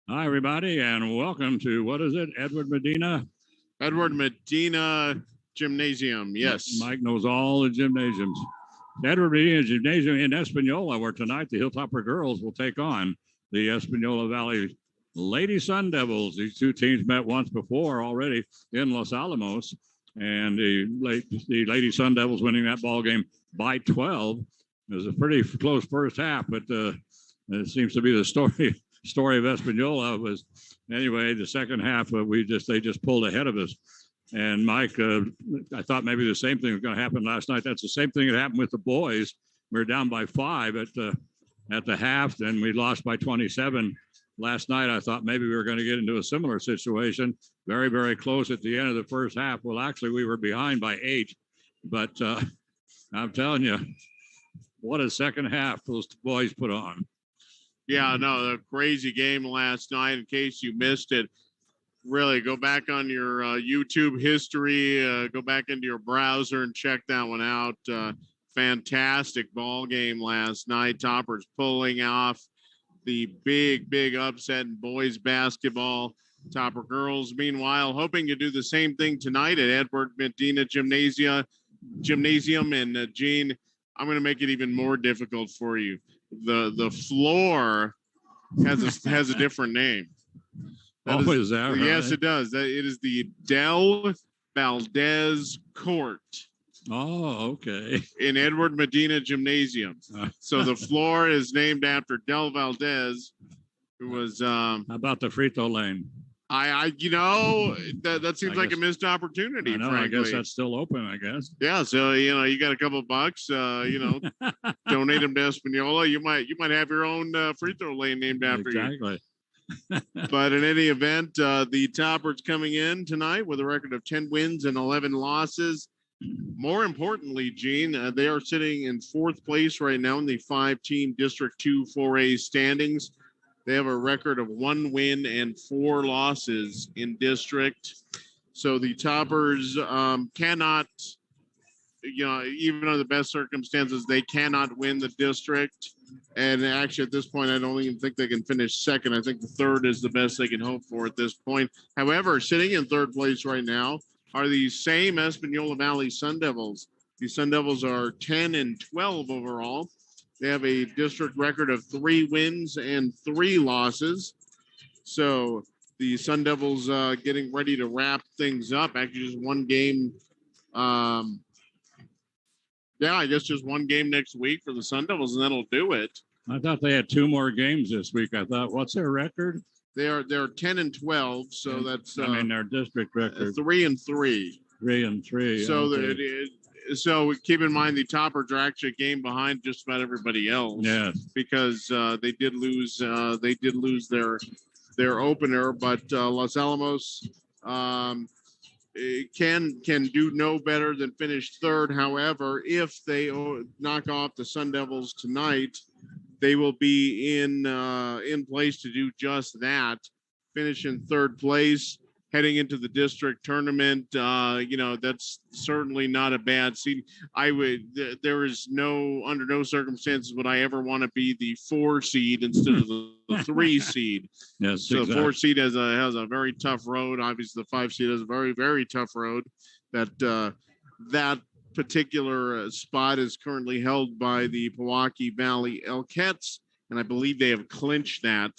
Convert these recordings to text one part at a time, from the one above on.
Hi, everybody, and welcome to what is it, Edward Medina? Edward Medina Gymnasium. Yes. Mike knows all the gymnasiums. Edward Medina Gymnasium in Espanola, where tonight the Hilltopper girls will take on the Espanola Valley Lady Sun Devils. These two teams met once before already in Los Alamos, and the Lady Sun Devils winning that ball game by 12. It was a pretty close first half, but it seems to be the story of Espanola was anyway. The second half, they just pulled ahead of us. And Mike, I thought maybe the same thing was going to happen last night. That's the same thing that happened with the boys. We were down by 5 at the half, then we lost by 27. Last night, I thought maybe we were going to get into a similar situation. Very, very close at the end of the first half. Well, actually, we were behind by 8. But I'm telling you, what a second half those boys put on. Yeah, no, a crazy game last night. In case you missed it, really go back on your YouTube history, go back into your browser and check that one out. Fantastic ball game last night. Toppers pulling off the big upset in boys basketball. Topper girls, meanwhile, hoping to do the same thing tonight at Edward Medina Gymnasium. And Gene, I'm going to make it even more difficult for you. The floor has a different name. Is that right? Yes, it does. It is the Del Valdez Court. Oh, okay. In Edward Medina Gymnasium. So the floor is named after Del Valdez, who was. How about the free throw lane? That seems like a missed opportunity. I know. Frankly. I guess that's still open. I guess. Yeah. So you got a couple of bucks. Donate them to Espanola. You might have your own free throw lane named after you. Exactly. But in any event, the Toppers coming in tonight with a record of 10 wins and 11 losses. More importantly, Gene, they are sitting in 4th place right now in the 5-team District 2 4A standings. They have a record of 1 win and 4 losses in district. So the Toppers cannot, even under the best circumstances, they cannot win the district. And actually, at this point, I don't even think they can finish second. I think the 3rd is the best they can hope for at this point. However, sitting in 3rd place right now are the same Espanola Valley Sun Devils. The Sun Devils are 10-12 overall. They have a district record of 3 wins and 3 losses. So the Sun Devils getting ready to wrap things up. Actually, just one game. I guess just one game next week for the Sun Devils, and that'll do it. I thought they had 2 more games this week. I thought, what's their record? They're 10-12, so that's their district record 3-3. 3-3. So okay. So keep in mind the Toppers are actually a game behind just about everybody else. Yes. Because they did lose their opener, but Los Alamos can do no better than finish 3rd. However, if they knock off the Sun Devils tonight, they will be in place to do just that, finish in 3rd place. Heading into the district tournament, that's certainly not a bad seed. There is under no circumstances would I ever want to be the 4 seed instead of the 3 seed. Yes. So exactly. The 4 seed has a very tough road. Obviously, the 5 seed has a very, very tough road. That particular spot is currently held by the Pewaukee Valley Elkettes, and I believe they have clinched that.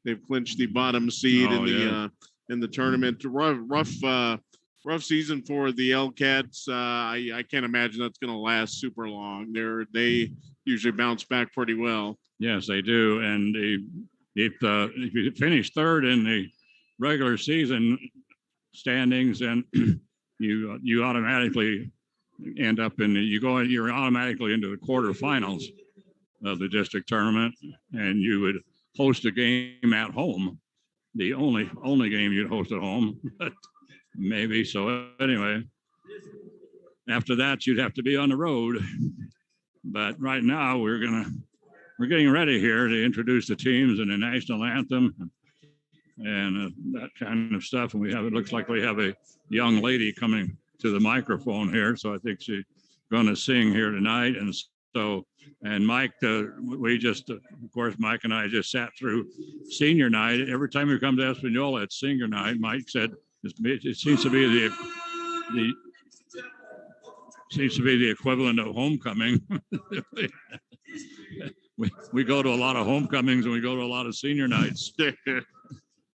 They've clinched the bottom seed in the tournament. Rough season for the Elkettes. I can't imagine that's going to last super long. They usually bounce back pretty well. Yes, they do. And if you finish 3rd in the regular season standings, then you automatically end up you're automatically into the quarterfinals of the district tournament, and you would host a game at home. The only game you'd host at home, but maybe. So anyway, after that, you'd have to be on the road. But right now, we're getting ready here to introduce the teams and the national anthem and that kind of stuff. And it looks like we have a young lady coming to the microphone here. So I think she's going to sing here tonight. And So, and Mike, we just, of course, Mike and I just sat through senior night. Every time we come to Espanola, it's senior night. Mike said it seems to be the seems to be the equivalent of homecoming. we go to a lot of homecomings and we go to a lot of senior nights.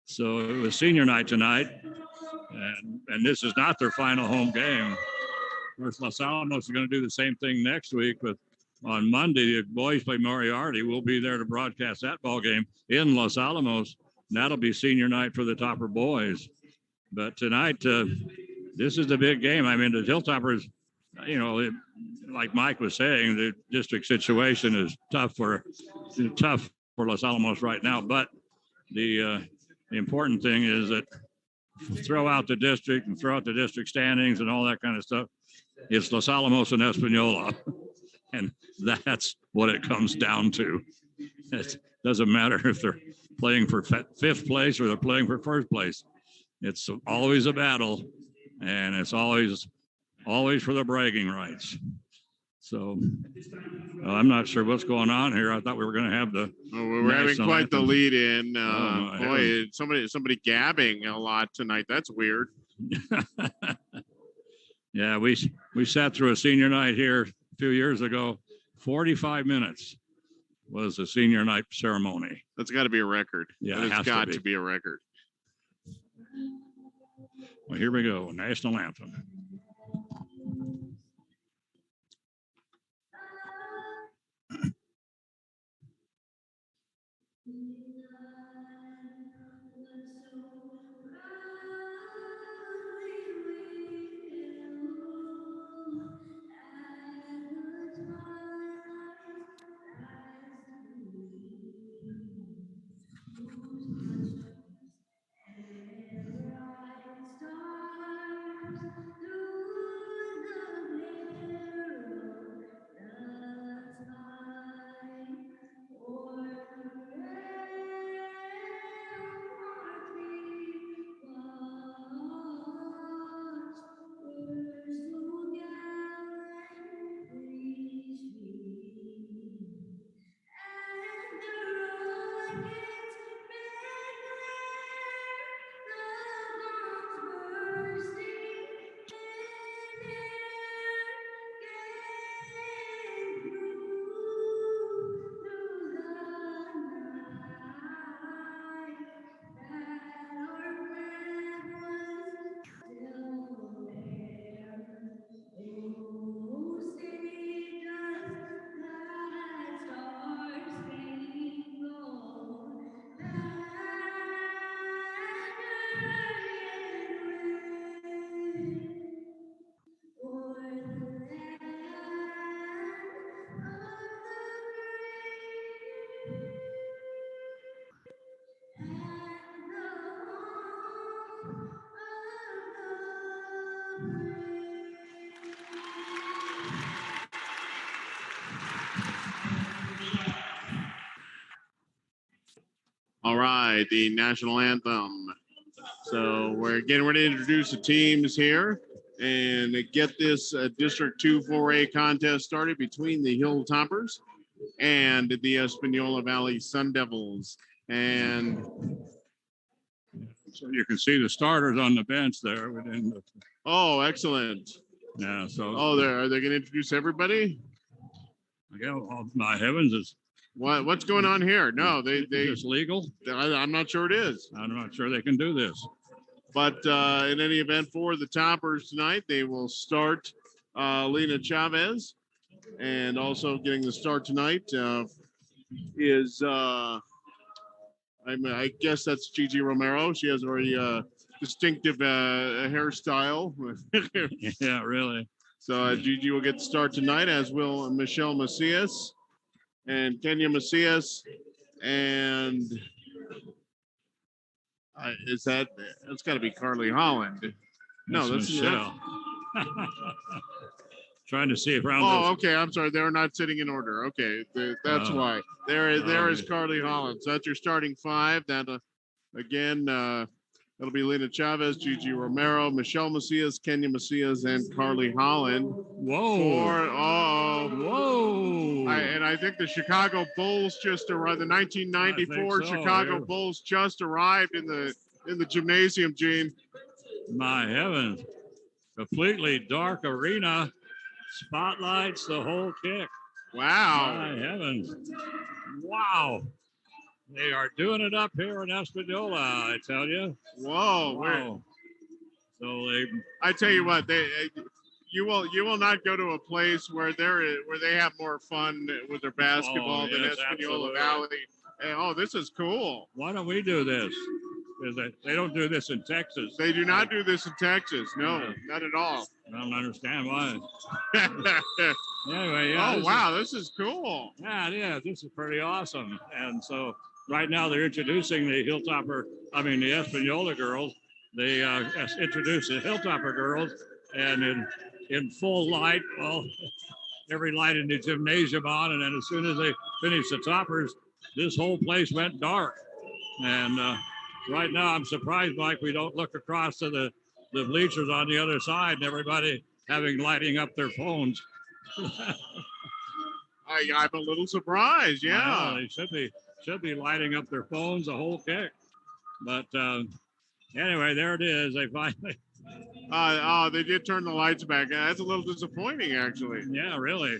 So it was senior night tonight, and this is not their final home game. Of course, Los Alamos is going to do the same thing next week, but on Monday, the boys play Moriarty. We'll be there to broadcast that ball game in Los Alamos. And that'll be senior night for the Topper boys. But tonight, this is the big game. I mean, the Hilltoppers, you know, like Mike was saying, the district situation is tough for Los Alamos right now. But the important thing is that throw out the district and throw out the district standings and all that kind of stuff. It's Los Alamos and Espanola. And that's what it comes down to. It doesn't matter if they're playing for fifth place or they're playing for first place. It's always a battle, and it's always for the bragging rights. So I'm not sure what's going on here. I thought we were going to have the. Oh, we're having quite anthem. the lead in. Boy, somebody gabbing a lot tonight. That's weird. Yeah, we sat through a senior night here a few years ago. 45 minutes was the senior night ceremony. That's got to be a record. Yeah, it's got to be a record. Well, here we go. National anthem. All right, the national anthem. So we're getting ready to introduce the teams here and get this District 2 4A contest started between the Hilltoppers and the Espanola Valley Sun Devils. And so you can see the starters on the bench there. Oh, excellent. Yeah. So. Oh, are they going to introduce everybody? Yeah. Oh, my heavens! What's going on here? No, they is legal. I'm not sure it is. I'm not sure they can do this. But in any event, for the Toppers tonight, they will start Lena Chavez, and also getting the start tonight is I guess that's Gigi Romero. She has a very distinctive hairstyle. Yeah, really. So Gigi will get the start tonight, as will Michelle Macias and Kenya Macias, and it's got to be Carly Holland. No, that's Michelle. Trying to see if around. Oh, okay. I'm sorry. They're not sitting in order. Okay, that's why. There is Carly Holland. So that's your starting five. That again, that'll be Lena Chavez, Gigi Romero, Michelle Macias, Kenya Macias, and Carly Holland. Whoa! Whoa! I think the Chicago Bulls just arrived. The 1994 so, Chicago yeah. Bulls just arrived in the gymnasium, Gene. My heavens. Completely dark arena. Spotlights, the whole kick. Wow. My heavens. Wow. They are doing it up here in Espanola, I tell you. Whoa. Wow. So I tell you what, you will not go to a place where they have more fun with their basketball than Espanola Valley. And, this is cool. Why don't we do this? Because they don't do this in Texas. They do not do this in Texas. No, not at all. I don't understand why. Anyway, yeah. Oh, wow, this is cool. Yeah, this is pretty awesome. And so right now they're introducing the Espanola girls. They introduced the Hilltopper girls, and in full light, every light in the gymnasium on, and then as soon as they finished the toppers, this whole place went dark. And right now, I'm surprised, Mike, we don't look across to the bleachers on the other side and everybody lighting up their phones. I'm a little surprised. Yeah, they should be lighting up their phones, the whole kick. But anyway, there it is. They finally. They did turn the lights back. That's a little disappointing, actually. Yeah, really.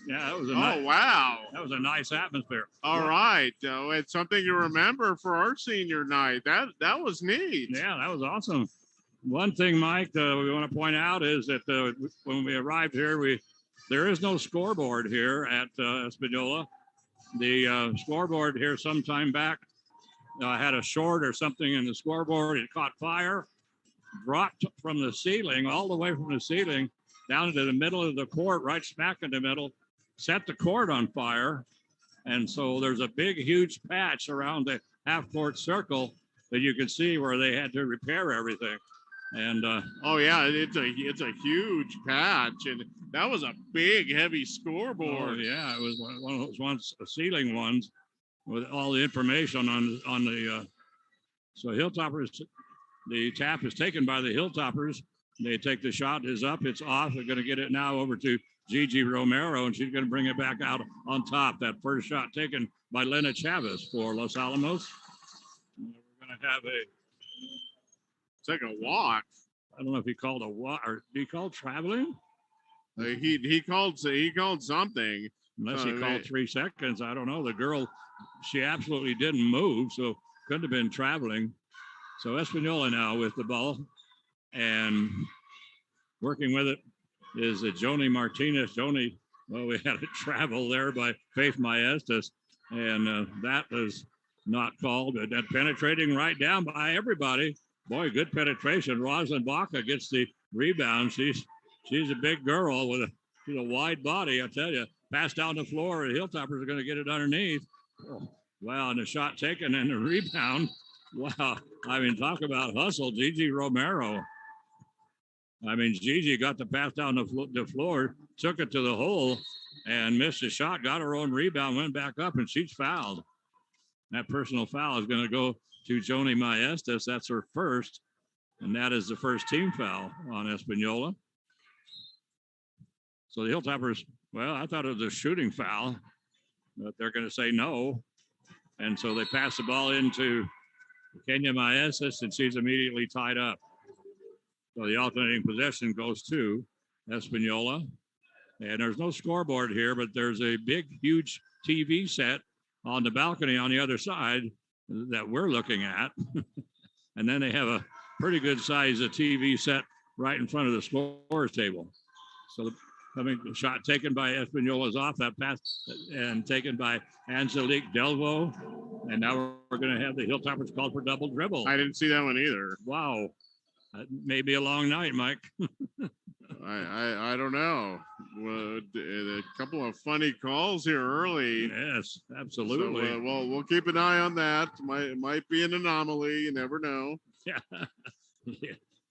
Yeah, that was wow. That was a nice atmosphere. All right, it's something to remember for our senior night. That was neat. Yeah, that was awesome. One thing, Mike, we want to point out is that when we arrived here, there is no scoreboard here at Espanola. The scoreboard here sometime back had a short or something in the scoreboard. It caught fire, dropped from the ceiling, all the way from the ceiling down into the middle of the court, right smack in the middle, set the court on fire. And so there's a big, huge patch around the half-court circle that you can see where they had to repair everything. And it's a huge patch, and that was a big, heavy scoreboard. Oh yeah, it was one of those ones, ceiling ones, with all the information on the. So Hilltoppers, the tap is taken by the Hilltoppers. They take the shot, is up, it's off. They're going to get it now over to Gigi Romero, and she's going to bring it back out on top. That first shot taken by Lena Chavez for Los Alamos. We're going to have it's like a walk. I don't know if he called a walk or did he call traveling? He called something. Unless he called 3 seconds. I don't know. The girl, she absolutely didn't move, so couldn't have been traveling. So Espanola now with the ball, and working with it is Joni Martinez. Joni, we had a travel there by Faith Maestas, and that was not called, but that penetrating right down by everybody. Boy, good penetration. Rosalind Baca gets the rebound. She's a big girl with a wide body, I tell you. Pass down the floor, the Hilltoppers are going to get it underneath. Oh, wow, and the shot taken and the rebound. Wow, I mean, talk about hustle. Gigi Romero. I mean, Gigi got the pass down the floor, took it to the hole, and missed a shot, got her own rebound, went back up, and she's fouled. That personal foul is going to go to Joni Maestas. That's her first, and that is the first team foul on Espanola. So the Hilltoppers, I thought it was a shooting foul, but they're going to say no. And so they pass the ball into Kenya Maestas, and she's immediately tied up. So the alternating possession goes to Espanola. And there's no scoreboard here, but there's a big, huge TV set on the balcony on the other side that we're looking at. And then they have a pretty good size TV set right in front of the scorer's table. So the shot taken by Espanola off that pass and taken by Angelique Delvo. And now we're going to have the Hilltoppers called for double dribble. I didn't see that one either. Wow. That may be a long night, Mike. I don't know. A couple of funny calls here early. Yes, absolutely. So, we'll keep an eye on that. Might be an anomaly. You never know. Yeah.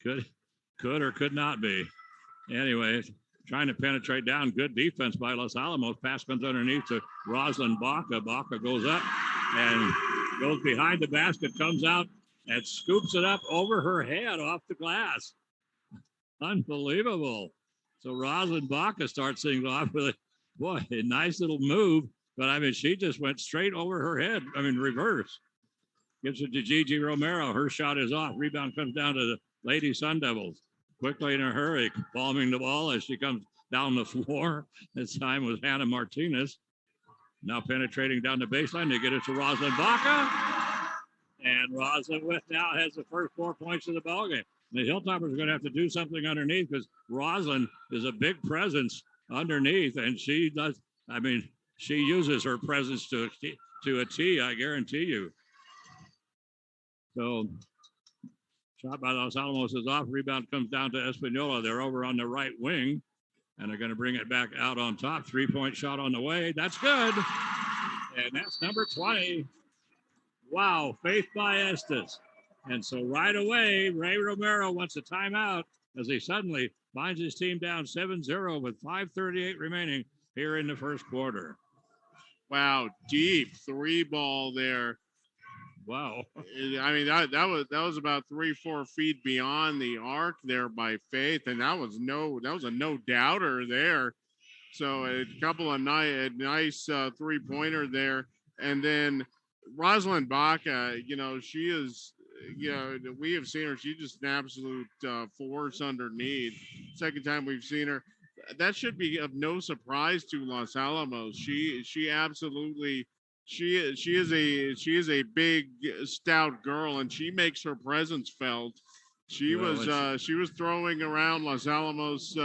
Could or could not be. Anyway, trying to penetrate down. Good defense by Los Alamos. Pass comes underneath to Rosalind Baca. Baca goes up and goes behind the basket, comes out and scoops it up over her head off the glass. Unbelievable. So Rosalind Baca starts things off with Boy, a nice little move. But I mean, she just went straight over her head. I mean, reverse. Gives it to Gigi Romero. Her shot is off. Rebound comes down to the Lady Sun Devils. Quickly in a hurry, palming the ball as she comes down the floor. This time was Hannah Martinez. Now penetrating down the baseline. They get it to Rosalind Baca. And Rosalind now has the first 4 points of the ballgame. The Hilltoppers are going to have to do something underneath because Rosalind is a big presence underneath. And she does, I mean, she uses her presence to a T, I guarantee you. So, shot by Los Alamos is off. Rebound comes down to Espanola. They're over on the right wing, and they're going to bring it back out on top. 3-point shot on the way. That's good. And that's number 20. Wow, Faith Maestas. And so right away, Ray Romero wants a timeout as he suddenly finds his team down 7-0 with 5:38 remaining here in the first quarter. Wow, deep 3-ball there. Wow. I mean, that was about 3-4 feet beyond the arc there by Faith, and that was a no doubter there. So a couple of nice 3-pointer there, and then Rosalind Baca, she is, we have seen her. She's just an absolute force underneath. Second time we've seen her. That should be of no surprise to Los Alamos. She absolutely. She is a big, stout girl, and she makes her presence felt. She was throwing around Los Alamos's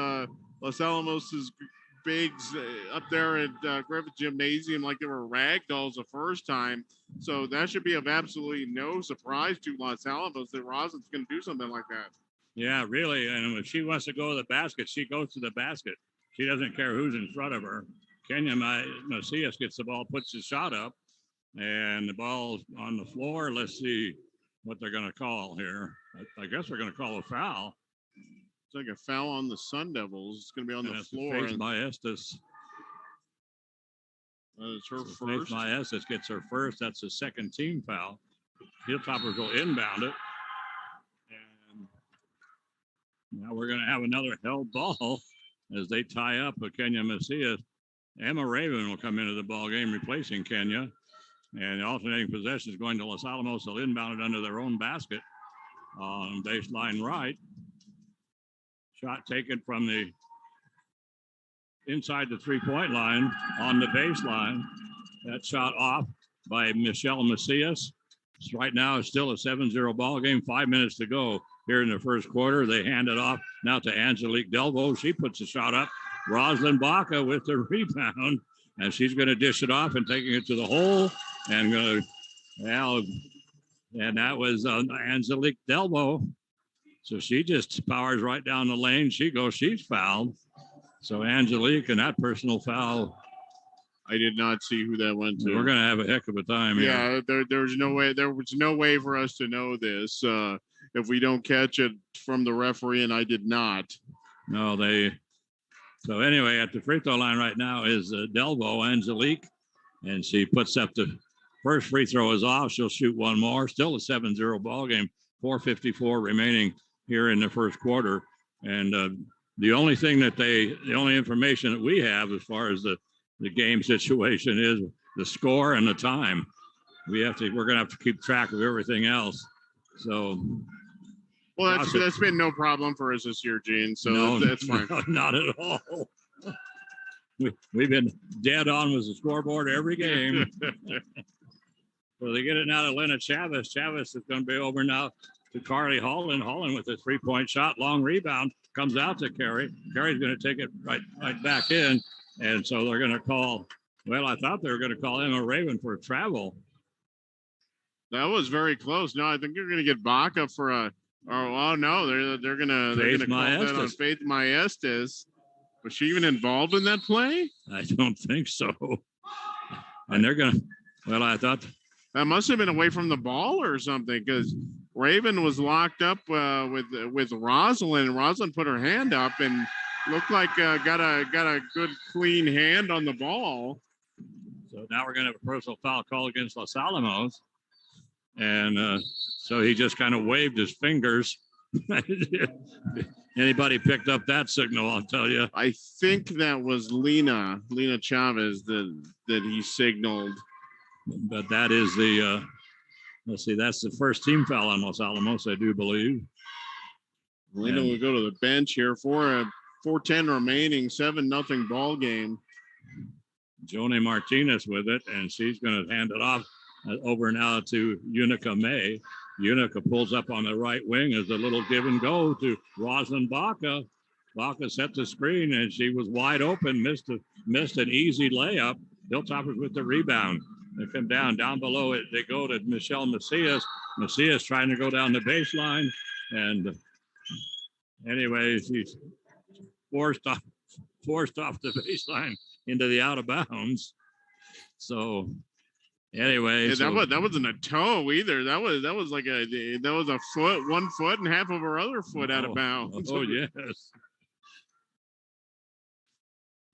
bigs up there at Griffith Gymnasium like they were rag dolls the first time. So that should be of absolutely no surprise to Los Alamos that Rosalind's going to do something like that. Yeah, really. And if she wants to go to the basket, she goes to the basket. She doesn't care who's in front of her. Kenya Macias gets the ball, puts the shot up, and the ball's on the floor. Let's see what they're going to call here. I guess they're going to call a foul. It's like a foul on the Sun Devils. It's going to be on the floor. Faith Maestas. It's her first. Faith Maestas gets her first. That's the second team foul. Hilltoppers will inbound it. And now we're going to have another held ball as they tie up with Kenya Macias. Emma Raven will come into the ball game replacing Kenya. And the alternating possession is going to Los Alamos. They'll inbound it under their own basket on baseline right. Shot taken from the inside the 3-point line on the baseline. That shot off by Michelle Macias. Right now it's still a 7-0 ball game. 5 minutes to go here in the first quarter. They hand it off now to Angelique Delvaux. She puts a shot up. Rosalind Baca with the rebound, and she's going to dish it off and taking it to the hole and going to, and that was Angelique Delvaux. So she just powers right down the lane. She's fouled. So Angelique and that personal foul. I did not see who that went to. We're going to have a heck of a time here. Yeah, there was no way for us to know this if we don't catch it from the referee, and I did not. No, So anyway, at the free throw line right now is Delvaux, Angelique, and she puts up the first free throw is off. She'll shoot one more. Still a 7-0 ball game. 4:54 remaining here in the first quarter. And the only information that we have as far as the game situation is the score and the time. We're going to have to keep track of everything else. So. Well, that's been no problem for us this year, Gene. So that's fine. No, not at all. We've been dead on with the scoreboard every game. So they get it now to Lena Chavez. Chavez is going to be over now to Carly Holland. Holland with a 3-point shot. Long rebound comes out to Carrie. Carrie's going to take it right back in. And so they're going to call, I thought they were going to call Emma Raven for travel. That was very close. No, I think you're going to get Baca for a. Oh no, they're gonna call that on Faith Maestas. Was she even involved in that play? I don't think so. And they're gonna. I thought that must have been away from the ball or something because Raven was locked up with Rosalind. Rosalind put her hand up and looked like got a good clean hand on the ball. So now we're gonna have a personal foul call against Los Alamos, and. So he just kind of waved his fingers Anybody picked up that signal, I'll tell you. I think that was Lena Chavez that he signaled. But that is the, let's see, that's the first team foul on Los Alamos, I do believe. Lena will go to the bench here for a 4:10 remaining, 7-0 ball game. Joni Martinez with it, and she's going to hand it off over now to Unica May. Unica pulls up on the right wing as a little give and go to Rosalind Baca. Baca set the screen, and she was wide open, missed an easy layup. Hilltoppers with the rebound. They come down below it. They go to Michelle Macias. Macias trying to go down the baseline, and anyway, she's forced off the baseline into the out of bounds. So anyway, that wasn't a toe either. That was like a foot, 1 foot, and half of her other foot out of bounds. Oh yes.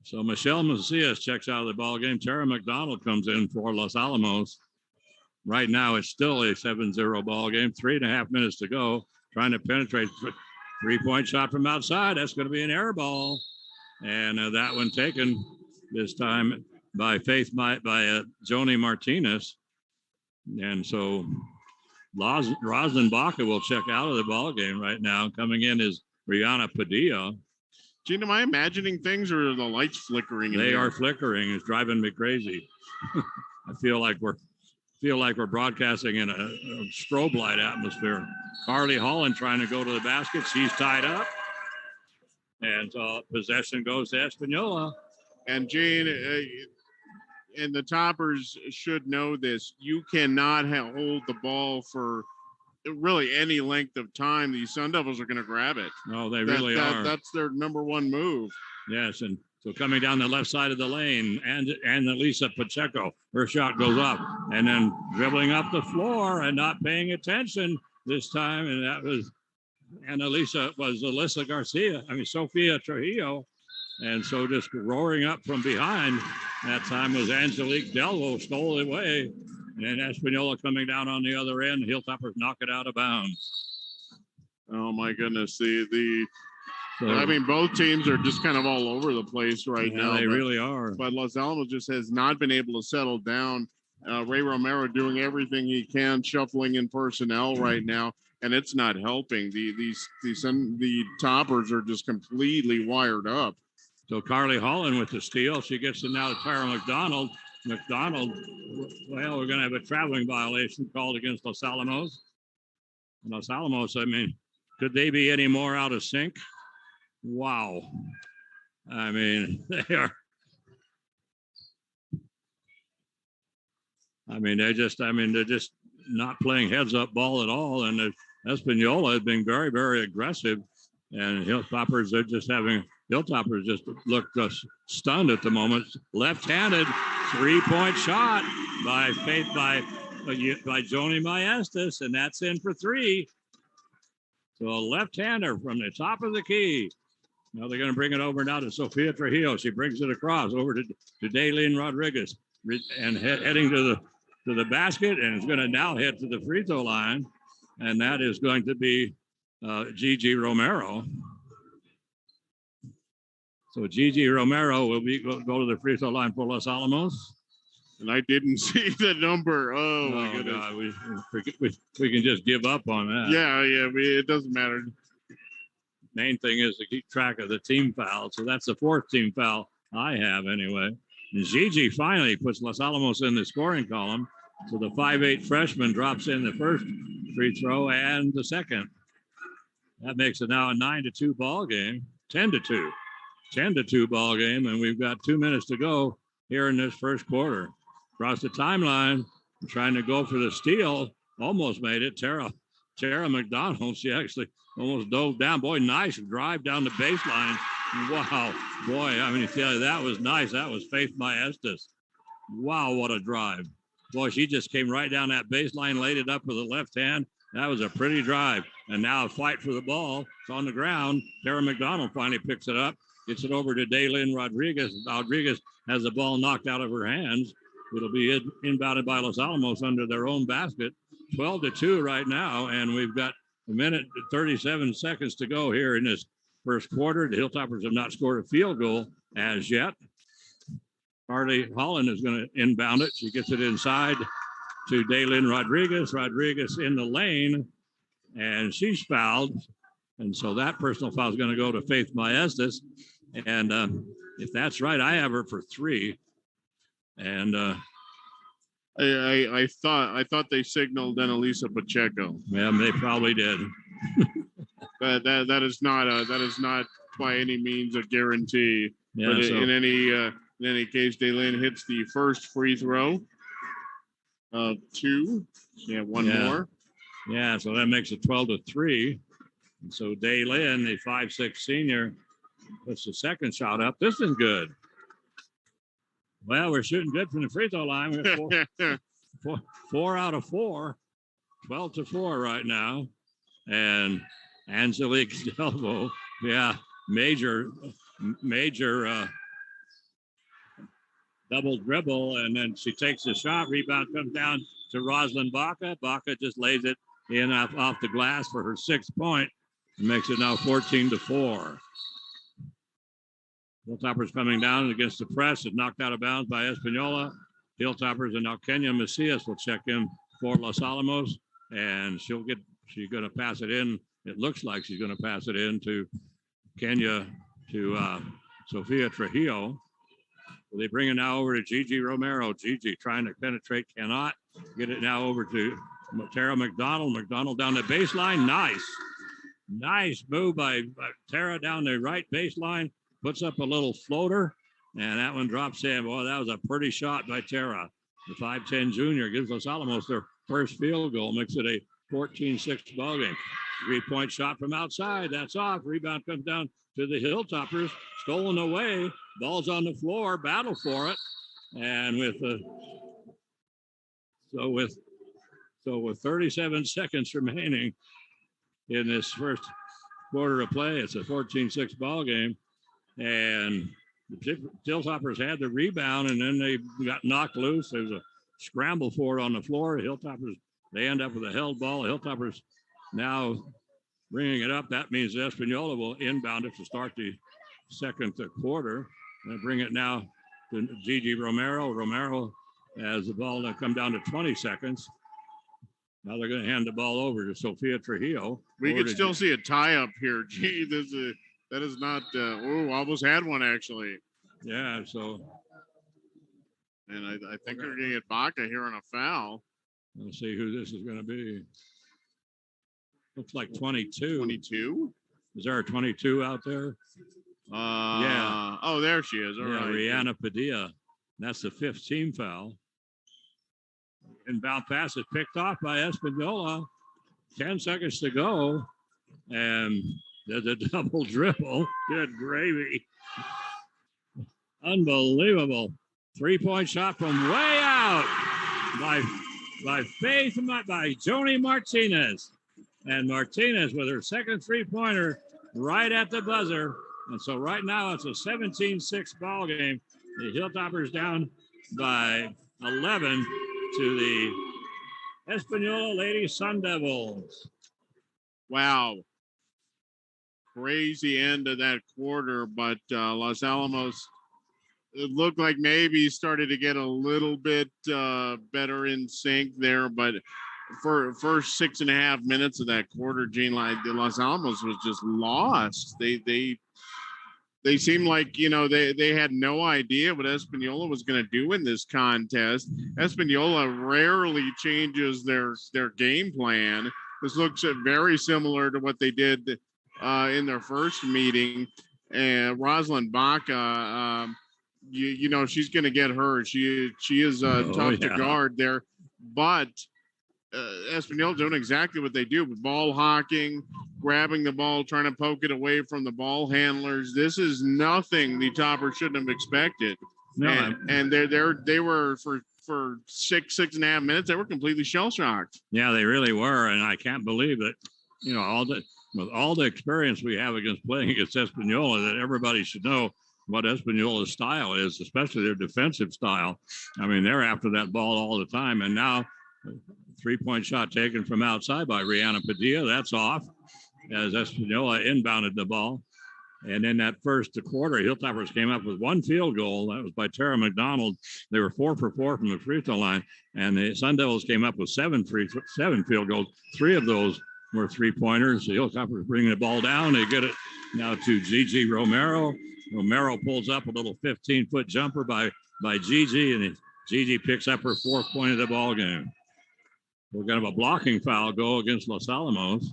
So Michelle Macias checks out of the ball game. Tara McDonald comes in for Los Alamos. Right now, it's still a 7-0 ball game. 3.5 minutes to go. Trying to penetrate. 3-point shot from outside. That's going to be an air ball. And that one taken this time by Joni Martinez. And so Roslyn Baca will check out of the ball game right now. Coming in is Rihanna Padilla. Gene, am I imagining things, or are the lights flickering? They are flickering. It's driving me crazy. I feel like we're broadcasting in a strobe light atmosphere. Carly Holland trying to go to the basket. She's tied up. And possession goes to Espanola. And Gene, and the Toppers should know this. You cannot hold the ball for really any length of time. These Sun Devils are going to grab it. No, they really are. That's their number one move. Yes, and so coming down the left side of the lane, and Elisa Pacheco, her shot goes up, and then dribbling up the floor and not paying attention this time, and that was, and Alyssa Garcia. Sophia Trujillo, and so just roaring up from behind. That time was Angelique Delvo, stole it away, and Espanola coming down on the other end. Hilltoppers knock it out of bounds. Oh my goodness, both teams are just kind of all over the place right now. They really are. But Los Alamos just has not been able to settle down. Ray Romero doing everything he can, shuffling in personnel right now, and it's not helping. The Toppers are just completely wired up. So Carly Holland with the steal. She gets it now to Tara McDonald. McDonald, well, we're going to have a traveling violation called against Los Alamos. Los Alamos, could they be any more out of sync? Wow. They are. They're just not playing heads up ball at all. And Espanola has been very, very aggressive. And Hilltoppers just look stunned at the moment. Left-handed 3-point shot by Joni Maestas, and that's in for 3. So a left-hander from the top of the key. Now they're going to bring it over now to Sofia Trujillo. She brings it across over to Daylene Rodriguez, and heading to the basket, and is going to now head to the free throw line, and that is going to be Gigi Romero. So Gigi Romero will go to the free throw line for Los Alamos. And I didn't see the number. Oh my goodness. God, we can just give up on that. Yeah, it doesn't matter. Main thing is to keep track of the team foul. So that's the 4th team foul I have anyway. And Gigi finally puts Los Alamos in the scoring column. So the 5'8" freshman drops in the first free throw and the second. That makes it now a 9-2 ball game. 10-2. 10-2 ball game, and we've got 2 minutes to go here in this first quarter. Across the timeline, trying to go for the steal, almost made it. Tara McDonald, she actually almost dove down. Boy, nice drive down the baseline. Wow, boy, that was nice. That was Faith Maestas. Wow, what a drive. Boy, she just came right down that baseline, laid it up with the left hand. That was a pretty drive. And now a fight for the ball. It's on the ground. Tara McDonald finally picks it up. Gets it over to Daylin Rodriguez. Rodriguez has the ball knocked out of her hands. It'll be inbounded by Los Alamos under their own basket. 12-2 right now, and we've got a minute and 37 seconds to go here in this first quarter. The Hilltoppers have not scored a field goal as yet. Harley Holland is going to inbound it. She gets it inside to Daylin Rodriguez. Rodriguez in the lane, and she's fouled. And so that personal foul is going to go to Faith Maestas. And if that's right, I have her for 3. And I thought they signaled Annalisa Pacheco. Yeah, they probably did. that is not by any means a guarantee. Yeah, but so, in any case, Daylin hits the first free throw of 2. Yeah, one more. Yeah, so that makes it 12-3. And so Daylin, the 5'6" senior, puts the second shot up. This is good. Well, we're shooting good from the free throw line. We're 4 out of 4, 12-4 right now. And Angelique Delvo, major double dribble, and then she takes the shot. Rebound comes down to Rosalind Baca. Baca just lays it in off the glass for her 6th point and makes it now 14-4. Hilltoppers coming down against the press. It's knocked out of bounds by Espanola. Hilltoppers, and now Kenya Macias will check in for Los Alamos, and she's going to pass it in. It looks like she's going to pass it in to Kenya, to Sofia Trujillo. So they bring it now over to Gigi Romero. Gigi trying to penetrate, cannot. Get it now over to Tara McDonald. McDonald down the baseline. Nice move by Tara down the right baseline. Puts up a little floater, and that one drops in. Boy, that was a pretty shot by Tara. The 5'10" junior gives Los Alamos their first field goal, makes it a 14-6 ball game. 3-point shot from outside. That's off. Rebound comes down to the Hilltoppers. Stolen away. Ball's on the floor. Battle for it. And with 37 seconds remaining in this first quarter of play, it's a 14-6 ball game. And the Hilltoppers had the rebound, and then they got knocked loose. There's a scramble for it on the floor. Hilltoppers, they end up with a held ball. Hilltoppers now bringing it up. That means Espanola will inbound it to start the second quarter. And bring it now to Gigi Romero. Romero has the ball to come down to 20 seconds. Now they're going to hand the ball over to Sofia Trujillo. We could still see a tie up here. Gee, that is not. Almost had one actually. Yeah. So. And I think they're going to get Baca here on a foul. Let's see who this is going to be. Looks like 22. 22? Is there a 22 out there? Yeah. Oh, there she is. All right. Rihanna Padilla. That's the 5th team foul. Inbound pass is picked off by Espanola. 10 seconds to go. And there's a double dribble. Good gravy. Unbelievable. 3-point shot from way out by Joni Martinez. And Martinez with her second 3-pointer right at the buzzer. And so right now it's a 17-6 ball game. The Hilltoppers down by 11 to the Espanola Lady Sun Devils. Wow. Crazy end of that quarter, but Los Alamos, it looked like maybe started to get a little bit better in sync there, but for first 6.5 minutes of that quarter, Gene, like the Los Alamos was just lost. They seemed like, they had no idea what Espanola was going to do in this contest. Espanola rarely changes their game plan. This looks very similar to what they did in their first meeting. And Rosalind Baca, she's going to get hurt. She is tough to guard there. But Espanola doing exactly what they do with ball hawking, grabbing the ball, trying to poke it away from the ball handlers. This is nothing the Toppers shouldn't have expected. No, and they were for 6.5 minutes, they were completely shell shocked. Yeah, they really were, and I can't believe that. With all the experience we have playing against Espanola, that everybody should know what Espanola's style is, especially their defensive style. I mean, they're after that ball all the time, and now Three-point shot taken from outside by Rihanna Padilla. That's off as Espanola inbounded the ball. And in that first quarter, Hilltoppers came up with one field goal. That was by Tara McDonald. They were 4 for 4 from the free throw line. And the Sun Devils came up with seven field goals. 3 of those were three-pointers. The Hilltoppers bringing the ball down. They get it now to Gigi Romero. Romero pulls up a little 15-foot jumper by Gigi, and Gigi picks up her 4th point of the ball game. We're going to have a blocking foul go against Los Alamos.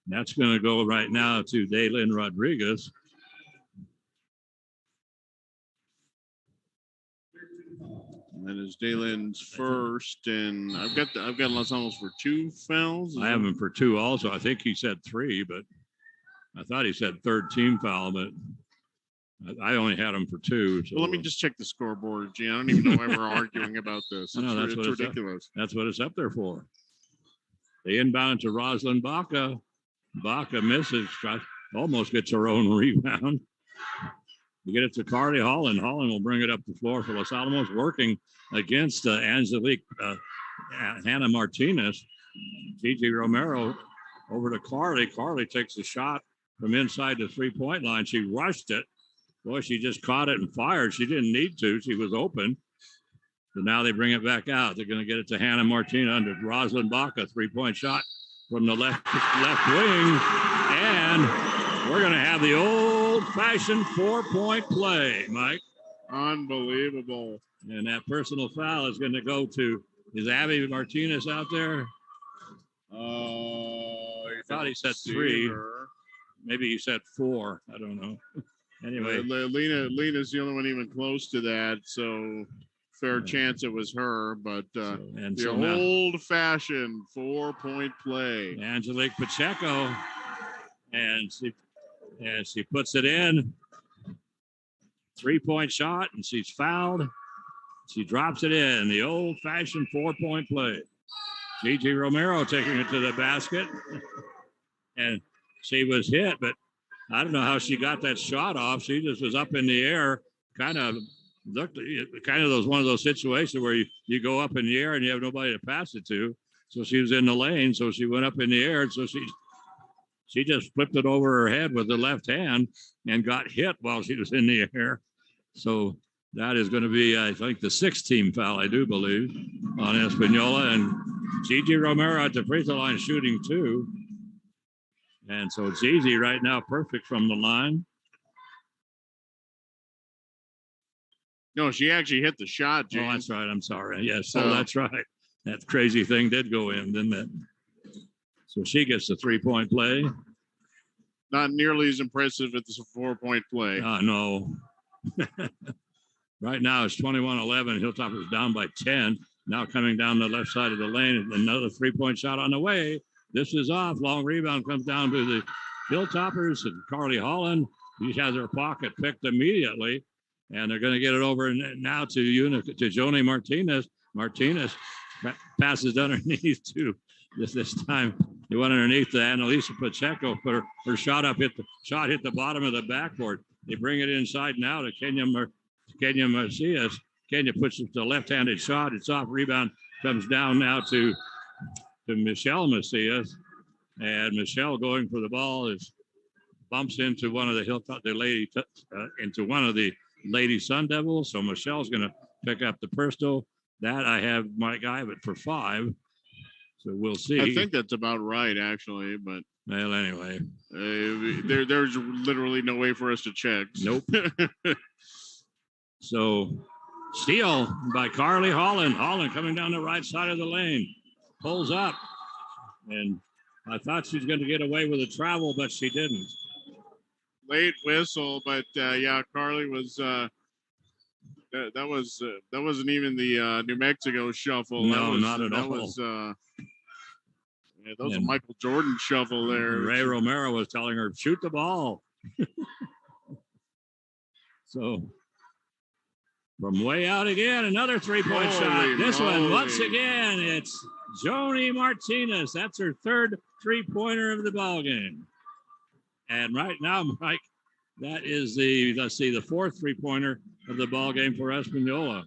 That's going to go right now to Daylin Rodriguez. And that is Daylin's first, and I've got Los Alamos for 2 fouls. I have him for 2 also. I think he said 3, but I thought he said 3rd team foul, but I only had him for 2. So. Well, let me just check the scoreboard, Gene. I don't even know why we're arguing about this. It's ridiculous. That's what it's up there for. They inbound to Rosalind Baca. Baca misses, almost gets her own rebound. We get it to Carly Holland. Holland will bring it up the floor for Los Alamos, working against Angelique Hannah Martinez. Gigi Romero over to Carly. Carly takes a shot from inside the three-point line. She rushed it. Boy, she just caught it and fired. She didn't need to. She was open. So now they bring it back out. They're going to get it to Hannah Martinez under Rosalind Baca. Three-point shot from the left wing. And we're going to have the old-fashioned 4-point play, Mike. Unbelievable. And that personal foul is going to go to, is Abby Martinez out there? I thought he said 3. Maybe he said 4. I don't know. Anyway. Lena's the only one even close to that, so fair chance it was her, but old-fashioned 4-point play. Angelique Pacheco, and she puts it in. 3-point shot, and she's fouled. She drops it in. The old-fashioned 4-point play. Gigi Romero taking it to the basket, and she was hit, but I don't know how she got that shot off. She just was up in the air, kind of one of those situations where you go up in the air and you have nobody to pass it to. So she was in the lane, so she went up in the air, and so she just flipped it over her head with the left hand and got hit while she was in the air. So that is going to be, I think, the 6th team foul, I do believe, on Espanola. And Gigi Romero at the free throw line shooting 2. And so Gigi right now perfect from the line. No, she actually hit the shot, James. Oh, that's right. I'm sorry. Yes, that's right. That crazy thing did go in, didn't it? So she gets the 3-point play. Not nearly as impressive as the 4-point play. No. Right now it's 21-11. Hilltoppers down by 10. Now coming down the left side of the lane. Another 3-point shot on the way. This is off. Long rebound comes down to the Hilltoppers and Carly Holland. She has her pocket picked immediately. And they're going to get it over now to Joni Martinez. Martinez passes underneath to this time. He went underneath to Annalisa Pacheco. But her shot hit the bottom of the backboard. They bring it inside now to Kenya Macias. Kenya puts it to the left-handed shot. It's off. Rebound comes down now to Michelle Macias. And Michelle going for the ball bumps into one of into one of the Lady Sun Devils. So Michelle's going to pick up the personal. That I have it for 5. So we'll see. I think that's about right, actually. But well, anyway, there's literally no way for us to check. Nope. So steal by Carly Holland. Holland coming down the right side of the lane, pulls up, and I thought she was going to get away with a travel, but she didn't. Late whistle, but Carly was. That wasn't even the New Mexico shuffle. No, not at all. That was a Michael Jordan shuffle there. Ray Romero was telling her, shoot the ball. So from way out again, another 3-point shot. This one, once again, it's Joni Martinez. That's her 3rd 3-pointer of the ball game. And right now, Mike, that is the 4th 3-pointer of the ball game for Espanola.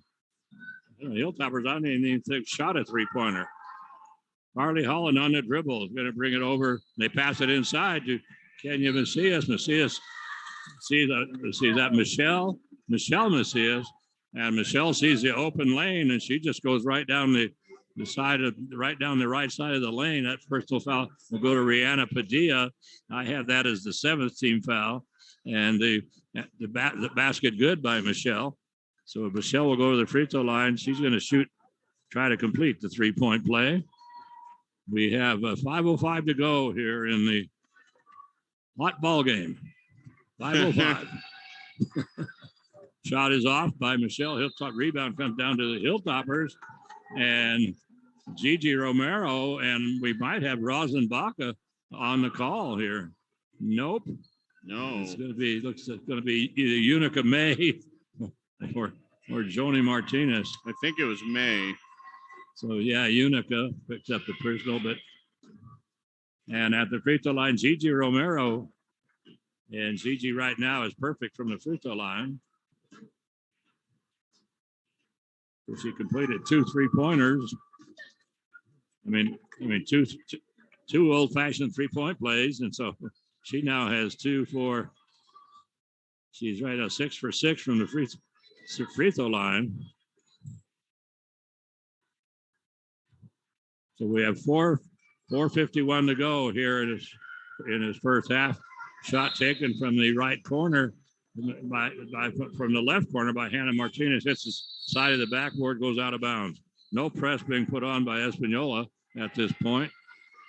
Hilltoppers, I didn't even think shot a 3-pointer. Carly Holland on the dribble is going to bring it over. They pass it inside to Kenya Macias. Macias sees that Michelle Macias, and Michelle sees the open lane, and she just goes right down the right side of the lane. That personal foul will go to Rihanna Padilla. I have that as the 7th team foul, and the basket good by Michelle. So Michelle will go to the free throw line. She's going to try to complete the 3-point play. We have 5:05 to go here in the hot ball game. 5:05. Shot is off by Michelle. Hilltop rebound comes down to the Hilltoppers, and Gigi Romero, and we might have Rosalind Baca on the call here. Nope. No. It's going to be either Unica May or Joni Martinez. I think it was May. So, yeah, Unica picks up the personal, but and at the free throw line, Gigi Romero. And Gigi right now is perfect from the free throw line. So she completed 2 3-pointers. I mean, two old-fashioned 3-point plays, and so she now has 2 for. She's right now 6 for 6 from the free throw line. So we have 4:51 to go here in his first half. Shot taken from the right corner, from the left corner by Hannah Martinez. Hits the side of the backboard, goes out of bounds. No press being put on by Espanola at this point.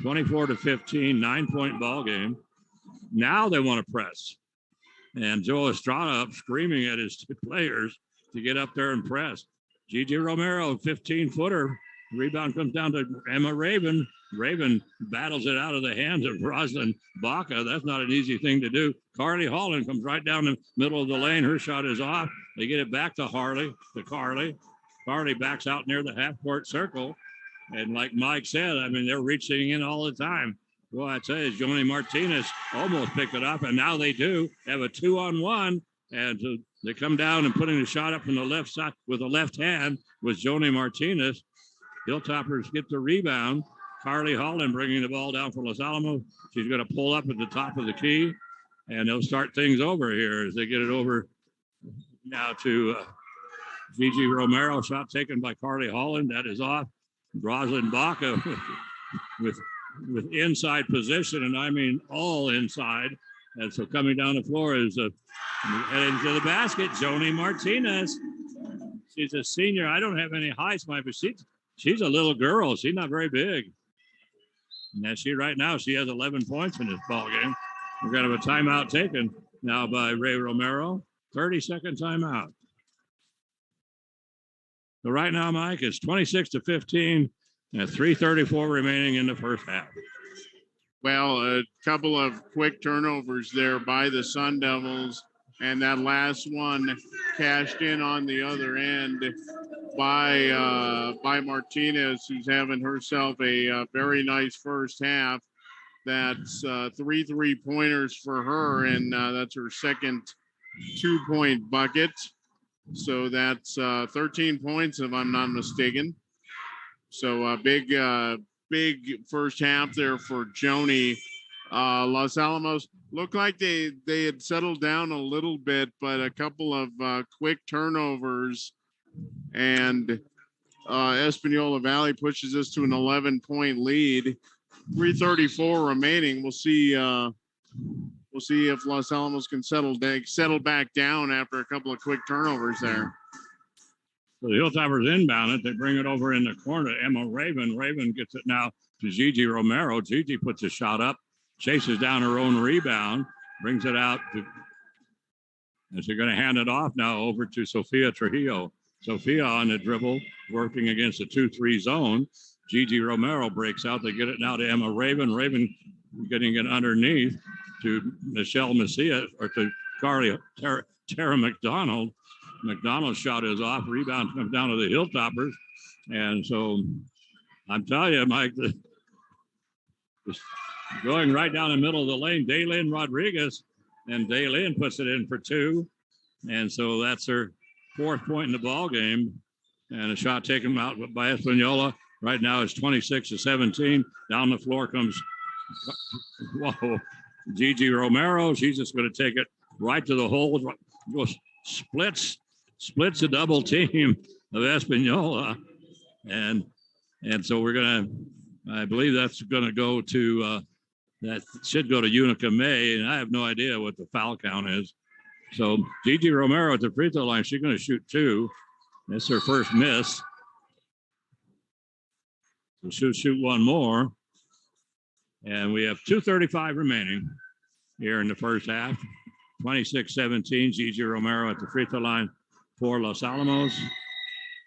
24-15, 9-point ball game. Now they want to press. And Joe Estrada up screaming at his players to get up there and press. Gigi Romero, 15-footer. Rebound comes down to Emma Raven. Raven battles it out of the hands of Rosalind Baca. That's not an easy thing to do. Carly Holland comes right down the middle of the lane. Her shot is off. They get it back to Carly. Carly backs out near the half-court circle. And like Mike said, I mean, they're reaching in all the time. Well, I tell you, Joni Martinez almost picked it up, and now they do have a 2-on-1. And they come down and putting the shot up from the left side with the left hand with Joni Martinez. Hilltoppers get the rebound. Carly Holland bringing the ball down for Los Alamos. She's going to pull up at the top of the key, and they'll start things over here as they get it over now to Gigi Romero. Shot taken by Carly Holland. That is off. Rosalind Baca with inside position, and I mean all inside. And so coming down the floor is heading to the basket, Joni Martinez. She's a senior. I don't have any height, but she's a little girl. She's not very big. And right now she has 11 points in this ball game. We're going to have a timeout taken now by Ray Romero. 30-second timeout. So right now, Mike, it's 26-15 and 3:34 remaining in the first half. Well, a couple of quick turnovers there by the Sun Devils, and that last one cashed in on the other end by Martinez, who's having herself a very nice first half. That's 3 3-pointers for her, and that's her second 2-point bucket. So that's 13 points, if I'm not mistaken. So a big first half there for Joni. Los Alamos looked like they had settled down a little bit, but a couple of quick turnovers, and Espanola Valley pushes us to an 11-point lead. 3:34 remaining. We'll see if Los Alamos can settle back down after a couple of quick turnovers there. So the Hilltoppers inbound it. They bring it over in the corner. Emma Raven. Raven gets it now to Gigi Romero. Gigi puts a shot up, chases down her own rebound, brings it out to, and she's going to hand it off now over to Sophia Trujillo. Sophia on the dribble, working against a 2-3 zone. Gigi Romero breaks out. They get it now to Emma Raven. Raven getting it underneath to Michelle Macias, or to Tara McDonald. McDonald's shot is off. Rebound comes down to the Hilltoppers. And so I'm telling you, Mike, going right down the middle of the lane, Daylin Rodriguez, and Daylin puts it in for 2. And so that's her 4th point in the ball game. And a shot taken out by Espanola. Right now it's 26-17. Down the floor comes, whoa, Gigi Romero. She's just going to take it right to the hole. Goes, splits a double team of Espanola. And so we're going to, I believe that's going to go to, that should go to Unica May. And I have no idea what the foul count is. So Gigi Romero at the free throw line, she's going to shoot 2. That's her first miss. So she'll shoot 1 more. And we have 2:35 remaining here in the first half. 26-17, Gigi Romero at the free throw line for Los Alamos.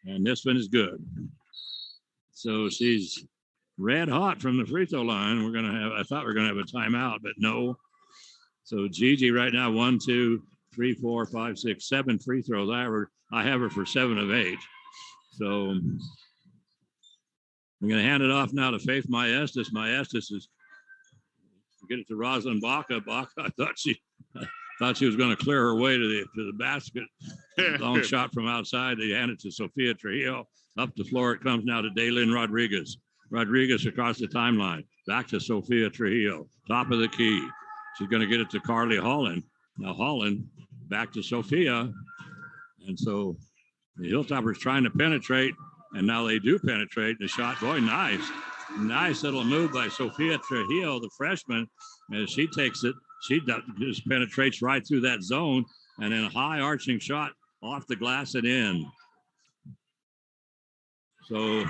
And this one is good. So she's red hot from the free throw line. I thought we were going to have a timeout, but no. So Gigi right now, 1, 2, 3, 4, 5, 6, 7 free throws. I have her for 7 of 8. So I'm going to hand it off now to Faith Maestas. Maestas is get it to Rosalind Baca. Baca, I thought she was going to clear her way to the basket. Long shot from outside. They hand it to Sofia Trujillo. Up the floor it comes now to Daylin Rodriguez. Rodriguez across the timeline. Back to Sofia Trujillo. Top of the key. She's going to get it to Carly Holland. Now Holland back to Sofia. And so the Hilltoppers trying to penetrate. And now they do penetrate. The shot, boy, nice. Nice little move by Sofia Trujillo, the freshman. As she takes it, she just penetrates right through that zone. And then a high arching shot off the glass and in. So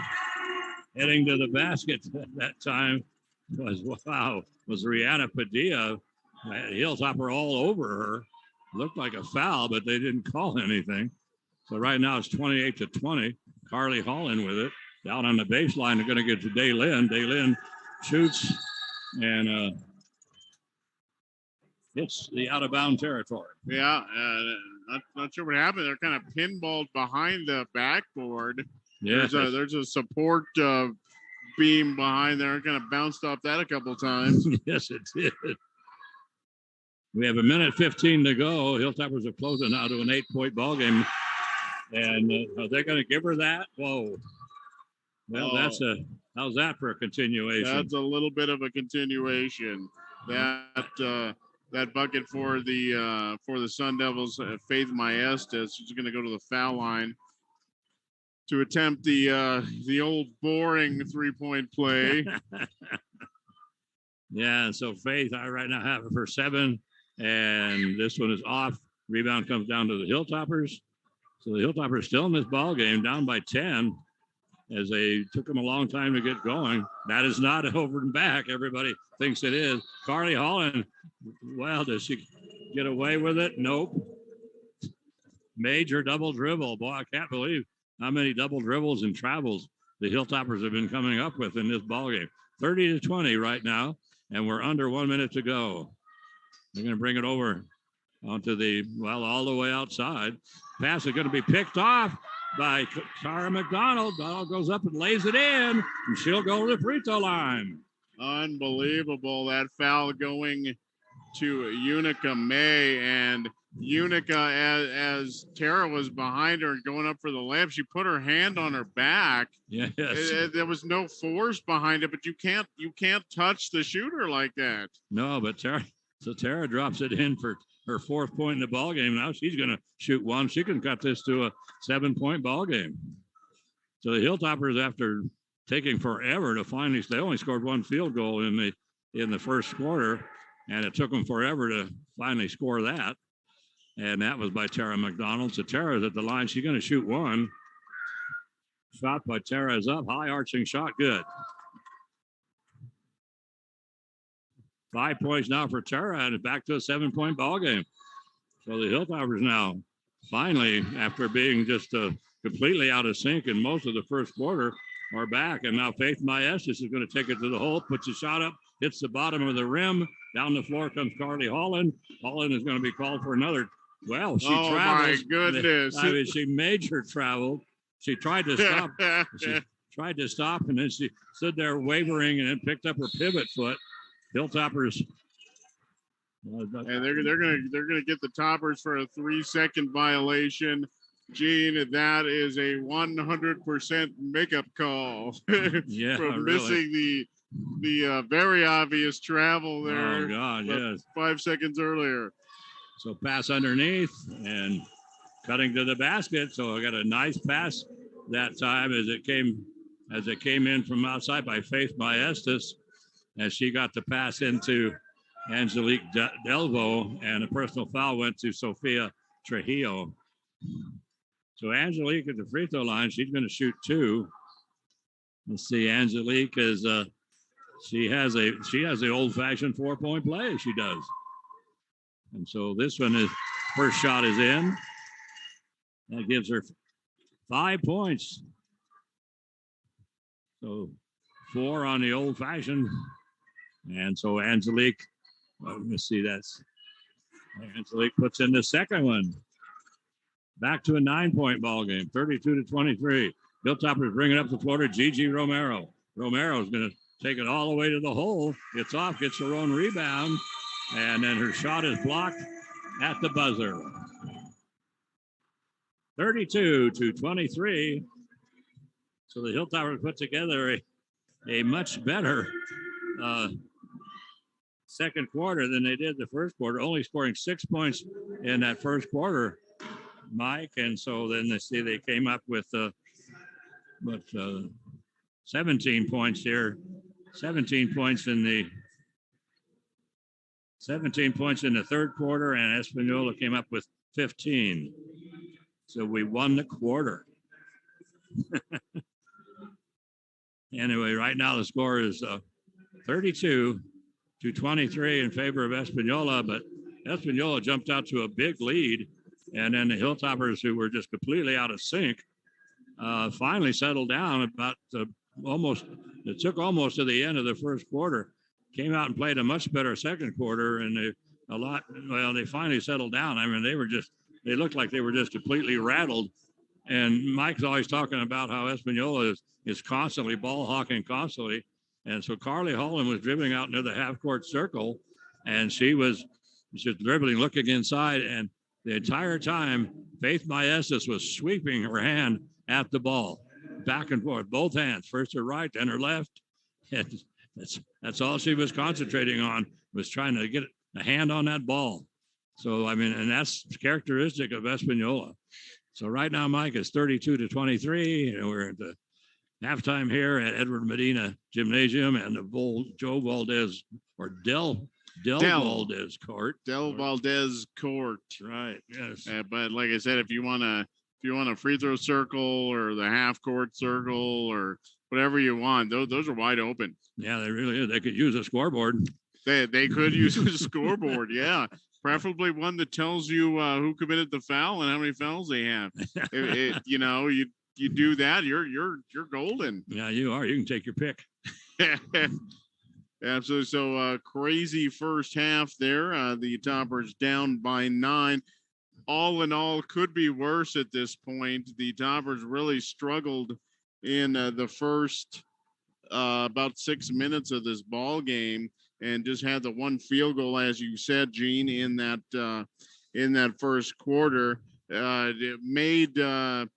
heading to the basket at that time was Rihanna Padilla. Hilltopper all over her. Looked like a foul, but they didn't call anything. So right now it's 28-20. Carly Holland with it. Down on the baseline, they're going to get to Daylin. Daylin shoots and hits the out-of-bound territory. Yeah, not sure what happened. They're kind of pinballed behind the backboard. Yeah, there's a support beam behind there. Kind of bounced off that a couple times. Yes, it did. We have 1:15 to go. Hilltoppers are closing now to an 8-point ball game. And are they going to give her that? Whoa. Well, how's that for a continuation? That's a little bit of a continuation. That bucket for the Sun Devils, Faith Maestas, she's going to go to the foul line to attempt the old boring 3-point play. Yeah, so Faith, I right now have her for 7, and this one is off. Rebound comes down to the Hilltoppers. So the Hilltoppers still in this ball game, down by 10. As they took them a long time to get going. That is not over and back. Everybody thinks it is. Carly Holland, well, does she get away with it? Nope. Major double dribble. Boy, I can't believe how many double dribbles and travels the Hilltoppers have been coming up with in this ballgame. 30-20 right now, and we're under 1 minute to go. They're going to bring it over onto all the way outside. Pass is going to be picked off by Tara McDonald. Donald goes up and lays it in, and she'll go to the free throw line. Unbelievable. That foul going to Unica May, and Unica, as Tara was behind her and going up for the layup, she put her hand on her back. Yes. There was no force behind it, but you can't touch the shooter like that. No, but Tara drops it in for her 4th point in the ball game. Now she's going to shoot 1. She can cut this to a 7-point ball game. So the Hilltoppers, after taking forever to finally, they only scored 1 field goal in the first quarter, and it took them forever to finally score that. And that was by Tara McDonald. So Tara's at the line. She's going to shoot 1. Shot by Tara is up. High arching shot. Good. 5 points now for Tara, and back to a 7-point ball game. So the Hilltoppers now, finally, after being just completely out of sync in most of the first quarter, are back. And now Faith Maestas is going to take it to the hole, puts a shot up, hits the bottom of the rim. Down the floor comes Carly Holland. Holland is going to be called for another. Well, she travels. My goodness. I mean, she major traveled. She tried to stop. She tried to stop, and then she stood there wavering and then picked up her pivot foot. Hilltoppers. And they're gonna get the Toppers for a 3-second violation. Gene, that is a 100% makeup call Yeah, from really. missing the very obvious travel there. Oh, God, yes. 5 seconds earlier. So pass underneath and cutting to the basket. So I got a nice pass that time as it came in from outside by Faith Maestas, as she got the pass into Angelique Delvo, and a personal foul went to Sofia Trujillo. So Angelique at the free throw line, she's going to shoot 2. Let's see, Angelique is she has the old fashioned 4-point play. She does, and so this one is first shot is in. That gives her 5 points. So 4 on the old fashioned, and so Angelique. Let me see. That's Angelique puts in the second one. Back to a 9-point ball game, 32-23. Hilltoppers bring it up the floor to Gigi Romero. Romero is going to take it all the way to the hole. Gets off, gets her own rebound, and then her shot is blocked at the buzzer. 32-23. So the Hilltoppers put together a much better second quarter than they did the first quarter, only scoring 6 points in that first quarter, Mike. And so then they came up with 17 points here, 17 points in the third quarter, and Espanola came up with 15. So we won the quarter. Anyway, right now the score is 32-23 in favor of Espanola, but Espanola jumped out to a big lead, and then the Hilltoppers, who were just completely out of sync, finally settled down about it took almost to the end of the first quarter, came out and played a much better second quarter, and they finally settled down. I mean, they looked like they were just completely rattled. And Mike's always talking about how Espanola is constantly ball hawking constantly. And so Carly Holland was dribbling out near the half court circle, and she was just dribbling, looking inside. And the entire time, Faith Maestas was sweeping her hand at the ball, back and forth, both hands, first her right, then her left. And that's all she was concentrating on, was trying to get a hand on that ball. So, I mean, and that's characteristic of Espanola. So right now, Mike, is 32-23, and we're at the halftime here at Edward Medina Gymnasium and the Joe Valdez or Del Valdez court. Del Valdez court. Right. Yes. But like I said, if you want a free throw circle or the half court circle or whatever you want, those are wide open. Yeah, they really is. They could use a scoreboard. They could use a scoreboard. Yeah. Preferably one that tells you who committed the foul and how many fouls they have. You do that, you're golden. Yeah, you are. You can take your pick. Absolutely. So crazy first half there. The Toppers down by 9. All in all, could be worse at this point. The Toppers really struggled in the first about 6 minutes of this ball game, and just had the one field goal, as you said, Gene, in that first quarter. It made a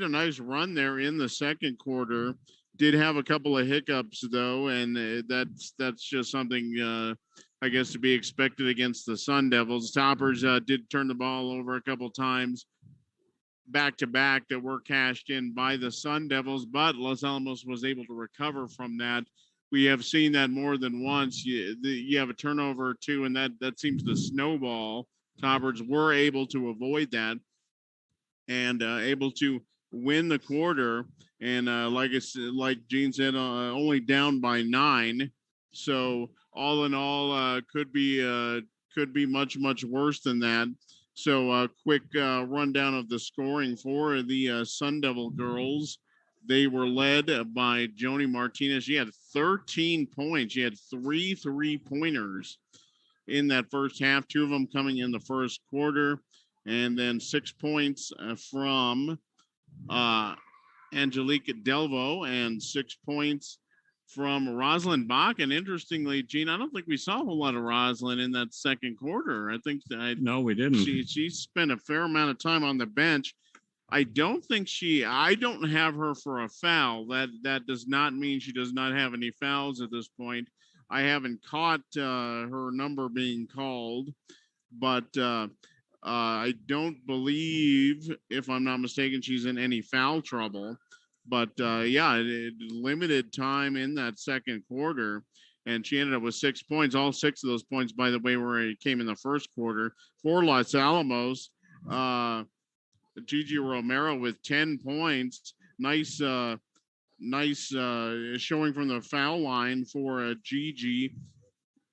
nice run there in the second quarter. Did have a couple of hiccups though, and that's just something I guess to be expected against the Sun Devils. Toppers did turn the ball over a couple times back to back that were cashed in by the Sun Devils, but Los Alamos was able to recover from that. We have seen that more than once. You have a turnover or two, and that seems to snowball. Toppers were able to avoid that and able to win the quarter. And like Gene said, only down by 9. So all in all, could be much worse than that. So quick rundown of the scoring for the Sun Devil girls. They were led by Joni Martinez. She had 13 points. She had 3 3-pointers in that first half, 2 of them coming in the first quarter, and then 6 points from Angelique Delvo and 6 points from Rosalind Bach. And interestingly, Gene, I don't think we saw a whole lot of Rosalind in that second quarter. I think no, we didn't. She spent a fair amount of time on the bench. I don't think I don't have her for a foul. That does not mean she does not have any fouls at this point. I haven't caught her number being called, but I don't believe, if I'm not mistaken, she's in any foul trouble. But yeah, limited time in that second quarter, and she ended up with 6 points. All 6 of those points, by the way, were came in the first quarter for Los Alamos. Gigi Romero with 10 points. Nice showing from the foul line for Gigi.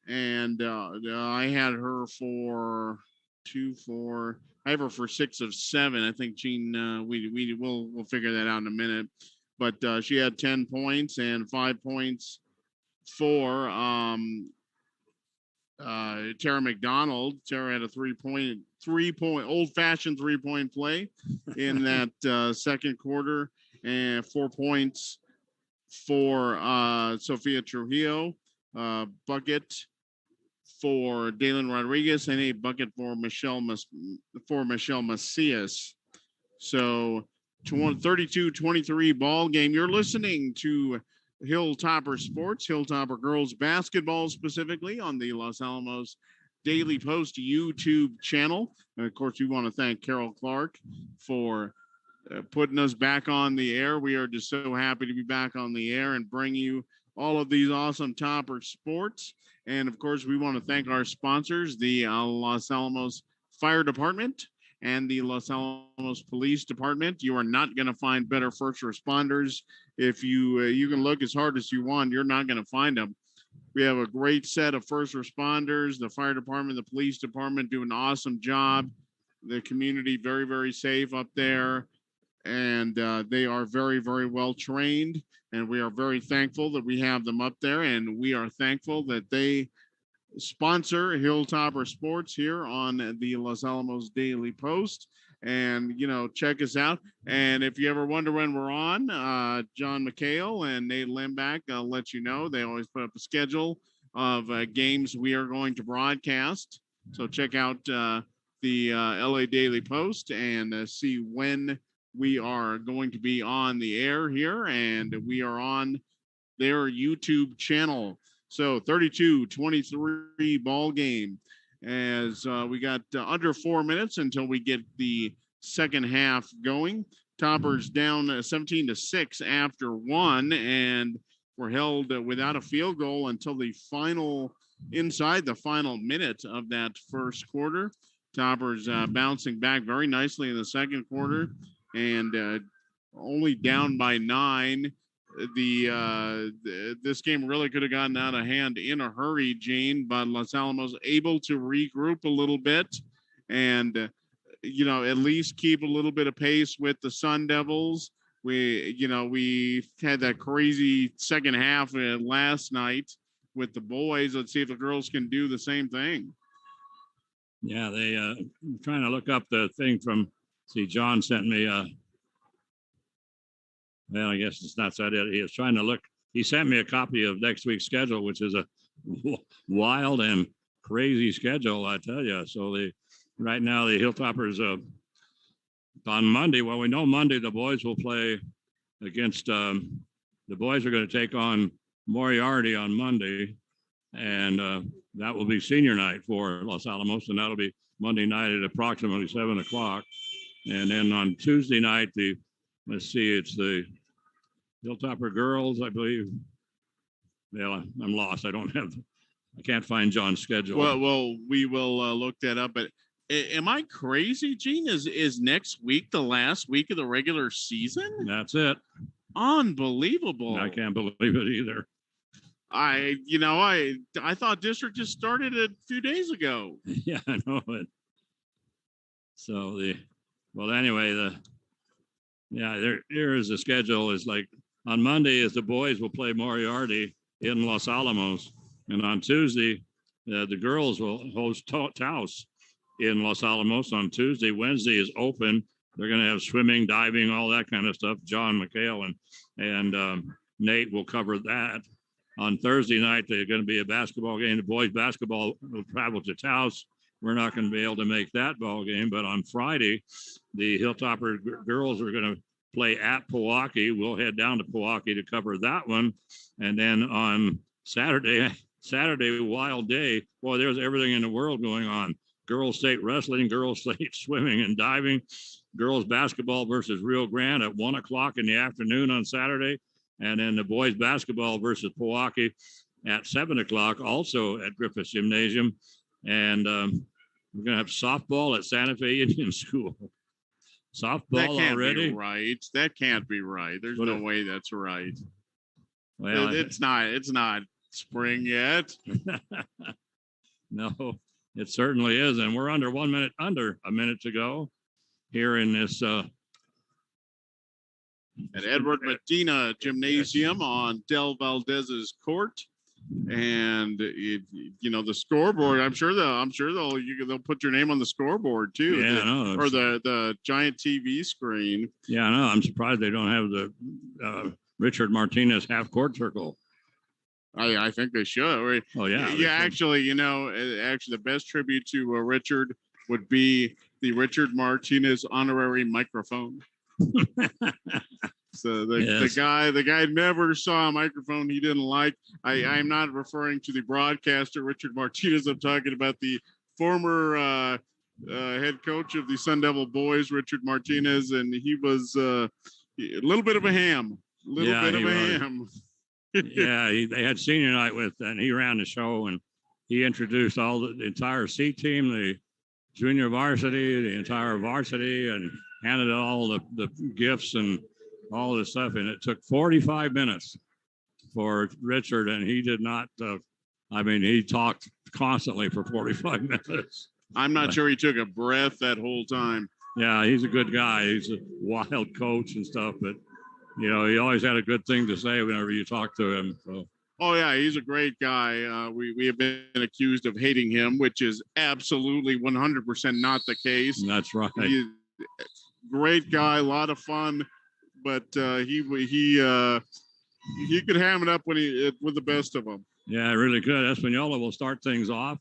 And I had her for 2, 4. I have her for 6 of 7. I think Gene, we'll figure that out in a minute. But she had 10 points and 5 points for Tara McDonald. Tara had a 3-point, old-fashioned 3-point play in that second quarter, and 4 points for Sophia Trujillo, bucket for Dalen Rodriguez, and a bucket for Michelle Macias. So 32-23 ball game. You're listening to Hilltopper Sports, Hilltopper Girls Basketball specifically, on the Los Alamos Daily Post YouTube channel. And of course, we want to thank Carol Clark for putting us back on the air. We are just so happy to be back on the air and bring you all of these awesome Topper sports. And of course, we want to thank our sponsors, the Los Alamos Fire Department and the Los Alamos Police Department. You are not going to find better first responders. If you can look as hard as you want, you're not going to find them. We have a great set of first responders. The fire department, the police department do an awesome job. The community very, very safe up there. And they are very, very well trained. And we are very thankful that we have them up there. And we are thankful that they sponsor Hilltopper Sports here on the Los Alamos Daily Post. And, check us out. And if you ever wonder when we're on, John McHale and Nate Limback, I'll let you know. They always put up a schedule of games we are going to broadcast. So check out the LA Daily Post and see when we are going to be on the air here. And we are on their YouTube channel. So 32-23 ball game, as we got under 4 minutes until we get the second half going. Toppers down 17-6 after 1, and were held without a field goal until inside the final minute of that first quarter. Toppers bouncing back very nicely in the second quarter, and only down by 9. This game really could have gotten out of hand in a hurry, Gene, but Los Alamos able to regroup a little bit and at least keep a little bit of pace with the Sun Devils. We had that crazy second half last night with the boys. Let's see if the girls can do the same thing. Yeah, they trying to look up the thing from. See, John sent me well, I guess it's not that it. He was trying to look. He sent me a copy of next week's schedule, which is a wild and crazy schedule, I tell you. So right now the Hilltoppers on Monday. Well, we know Monday the boys will play against. The boys are going to take on Moriarty on Monday, and that will be senior night for Los Alamos, and that'll be Monday night at approximately 7:00. And then on Tuesday night, it's the Hilltopper girls, I believe. Well, I'm lost. I can't find John's schedule. Well, we will look that up. But am I crazy, Gene? Is next week the last week of the regular season? That's it. Unbelievable. I can't believe it either. I thought district just started a few days ago. Yeah, I know it. So anyway, here is the schedule. Is like on Monday is the boys will play Moriarty in Los Alamos, and on Tuesday the girls will host Taos in Los Alamos on Tuesday. Wednesday is open. They're going to have swimming, diving, all that kind of stuff. John McHale and Nate will cover that. On Thursday night, there's going to be a basketball game. The boys basketball will travel to Taos. We're not going to be able to make that ball game, but on Friday, the Hilltopper girls are going to play at Pewaukee. We'll head down to Pewaukee to cover that one. And then on Saturday, wild day. Boy, there's everything in the world going on. Girls state wrestling, girls state swimming and diving, girls basketball versus Rio Grande at 1 o'clock in the afternoon on Saturday. And then the boys basketball versus Pewaukee at 7 o'clock, also at Griffith Gymnasium. And we're going to have softball at Santa Fe Indian School. Softball that can't already? Be right. That can't be right. There's no way that's right. Well, it's not spring yet. No, it certainly is. And we're under a minute to go here in this. At Edward Medina Gymnasium on Del Valdez's court. And the scoreboard. I'm sure they'll put your name on the scoreboard too. Yeah, I know. Or the giant TV screen. Yeah, I know. I'm surprised they don't have the Richard Martinez half court circle. I think they should. Right? Oh yeah. Yeah. Actually, the best tribute to Richard would be the Richard Martinez honorary microphone. So the guy never saw a microphone he didn't like. I'm not referring to the broadcaster Richard Martinez. I'm talking about the former head coach of the Sun Devil boys, Richard Martinez, and he was a little bit of a ham. Yeah, they had senior night and he ran the show and he introduced the entire C team, the junior varsity, the entire varsity, and handed out all the gifts and all this stuff. And it took 45 minutes for Richard, and he did not, he talked constantly for 45 minutes. I'm not sure he took a breath that whole time. Yeah, he's a good guy. He's a wild coach and stuff, but he always had a good thing to say whenever you talk to him. So. Oh yeah, he's a great guy. We have been accused of hating him, which is absolutely 100% not the case. That's right. He's a great guy, a lot of fun, but he could ham it up with the best of them. Yeah, really good. Espanola will start things off,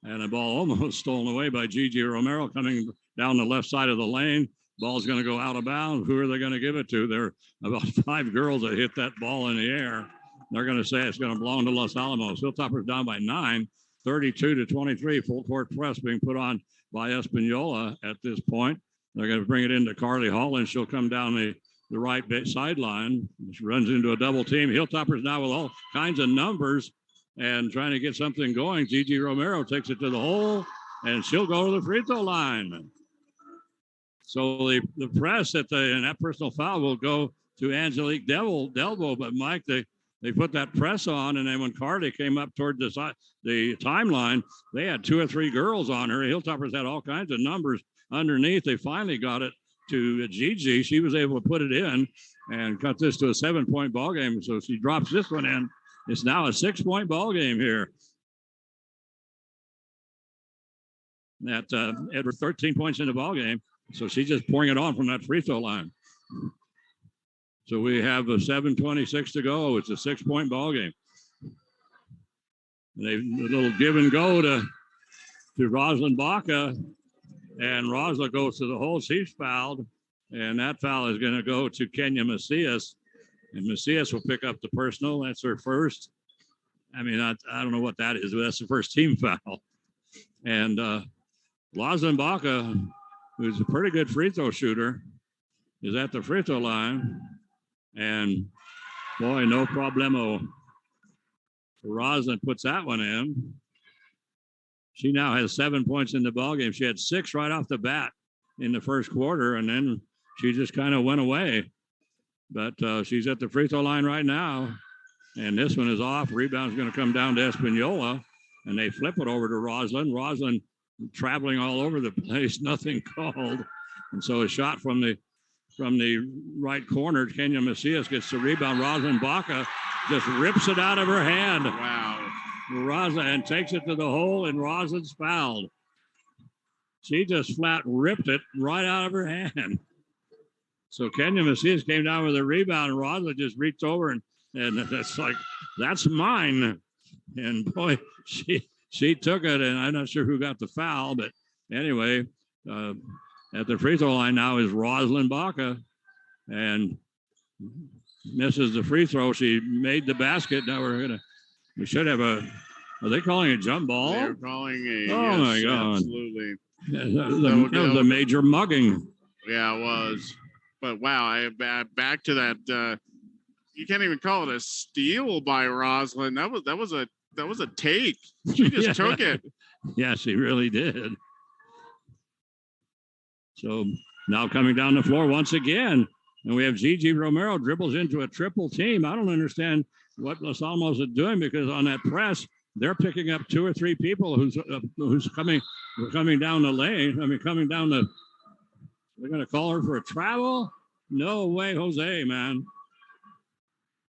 and the ball almost stolen away by Gigi Romero coming down the left side of the lane. Ball's going to go out of bounds. Who are they going to give it to? There are about 5 girls that hit that ball in the air. They're going to say it's going to belong to Los Alamos. Hilltoppers down by 9, 32-23. Full court press being put on by Espanola at this point. They're going to bring it into Carly Holland. She'll come down the right sideline. She runs into a double team. Hilltoppers now with all kinds of numbers and trying to get something going. Gigi Romero takes it to the hole, and she'll go to the free throw line. So the press and that personal foul will go to Angelique Delvo. But Mike, they put that press on, and then when Carly came up toward the timeline, they had 2 or 3 girls on her. Hilltoppers had all kinds of numbers underneath. They finally got it to Gigi. She was able to put it in and cut this to a 7-point ball game. So she drops this one in. It's now a 6-point ball game here. That Edward 13 points in the ball game. So she's just pouring it on from that free throw line. So we have a 7:26 to go. It's a 6-point ball game. A little give and go to Rosalind Baca, and Rosalind goes to the hole. She's fouled, and that foul is going to go to Kenya Macias, and Macias will pick up the personal. That's her first. I don't know what that is, but that's the first team foul. And Rosalind Baca, who's a pretty good free throw shooter, is at the free throw line. And boy, no problemo. Rosalind puts that one in. She now has 7 points in the ballgame. She had 6 right off the bat in the first quarter, and then she just kind of went away. But she's at the free throw line right now. And this one is off. Rebound's going to come down to Espanola, and they flip it over to Rosalind. Rosalind traveling all over the place, nothing called. And so a shot from the right corner, Kenya Macias gets the rebound. Rosalind Baca just rips it out of her hand. Wow. Rosalind takes it to the hole, and Rosalind's fouled. She just flat ripped it right out of her hand. So Kenya Macias came down with a rebound, and Rosalind just reached over and that's like, that's mine. And boy, she took it, and I'm not sure who got the foul, but anyway, at the free throw line now is Rosalind Baca, and misses the free throw. She made the basket. Now we should have are they calling a jump ball? They're calling a, oh yes, my God. Absolutely. That was a major mugging. Yeah, it was. But wow, back to that. You can't even call it a steal by Rosalind. That was a take. She just took it. Yeah, she really did. So now coming down the floor once again, and we have Gigi Romero dribbles into a triple team. I don't understand what Los Alamos is doing, because on that press, they're picking up 2 or 3 people who's coming down the lane. I mean, coming down the. They're going to call her for a travel. No way, Jose, man.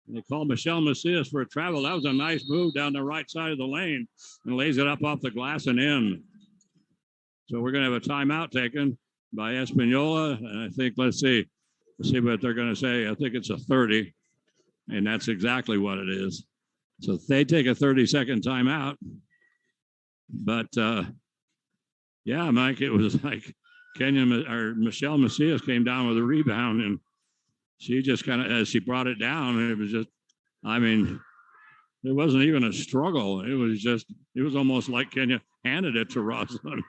They called Michelle Macias for a travel. That was a nice move down the right side of the lane and lays it up off the glass and in. So we're going to have a timeout taken by Espanola. And I think, let's see what they're going to say. I think it's a 30, and that's exactly what it is. So they take a 30-second timeout. But, yeah, Mike, it was like Michelle Macias came down with a rebound, and she just kind of, as she brought it down, it was just, I mean, it wasn't even a struggle. It was almost like Kenya handed it to Rosalind.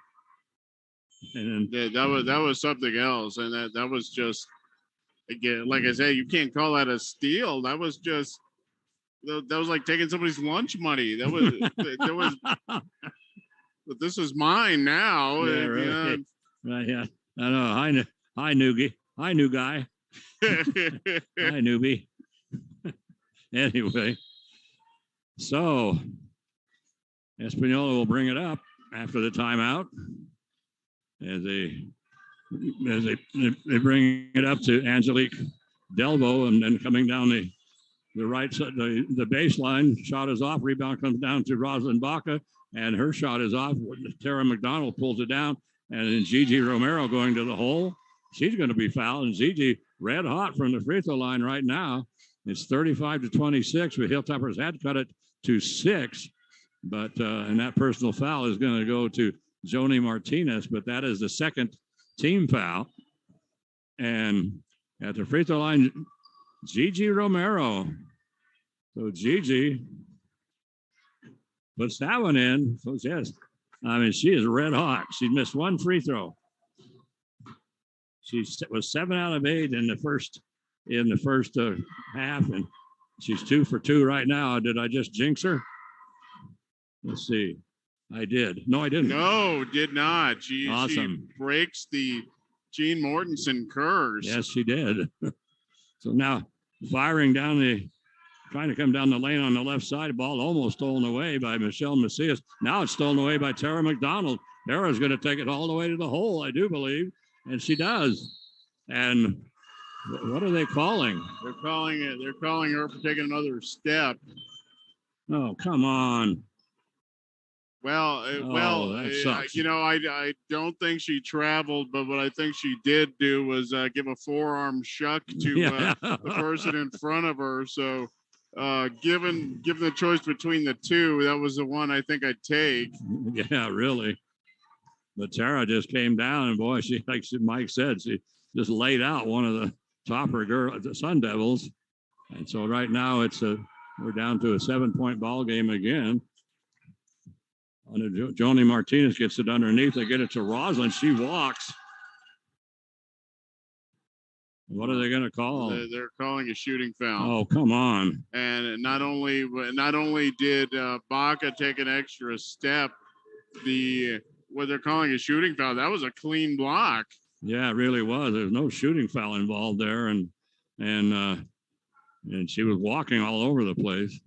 And yeah, that was something else. And that was just, again, like I said, you can't call that a steal. That was like taking somebody's lunch money. That was, but this is mine now. Yeah, right. Right, yeah. I know. Hi, Noogie. Hi, new guy. Hi, newbie. Anyway, so Espanola will bring it up after the timeout as they bring it up to Angelique Delvo, and then coming down the right side, the baseline, shot is off, rebound comes down to Rosalind Baca, and her shot is off. Tara McDonald pulls it down, and then Gigi Romero going to the hole. She's going to be fouled, and Gigi red hot from the free throw line right now. It's 35-26. With Hilltoppers had cut it to 6, but and that personal foul is going to go to Joni Martinez, but that is the second team foul. And at the free throw line, Gigi Romero. So Gigi puts that one in. So yes, I mean, she is red hot. She missed one free throw. She was 7 out of 8 in the first half, and she's 2 for 2 right now. Did I just jinx her? Let's see. I did. No, I didn't. No, did not. Awesome. She breaks the Jean Mortensen curse. Yes, she did. So now firing trying to come down the lane on the left side. Ball almost stolen away by Michelle Macias. Now it's stolen away by Tara McDonald. Tara's going to take it all the way to the hole, I do believe. And she does. And what are they calling? They're calling her for taking another step. Oh, come on. Well, that sucks. I don't think she traveled, but what I think she did do was give a forearm shuck to the person in front of her. So, given the choice between the two, that was the one I think I'd take. Yeah, really. But Tara just came down, and boy, like Mike said, she just laid out one of the topper girl, the Sun Devils. And so right now we're down to a 7-point ball game again. Joni Martinez gets it underneath. They get it to Rosalind. She walks. What are they going to call? They're calling a shooting foul. Oh, come on! And not only did Baca take an extra step, what they're calling a shooting foul, that was a clean block. Yeah, it really was. There's no shooting foul involved there, and she was walking all over the place.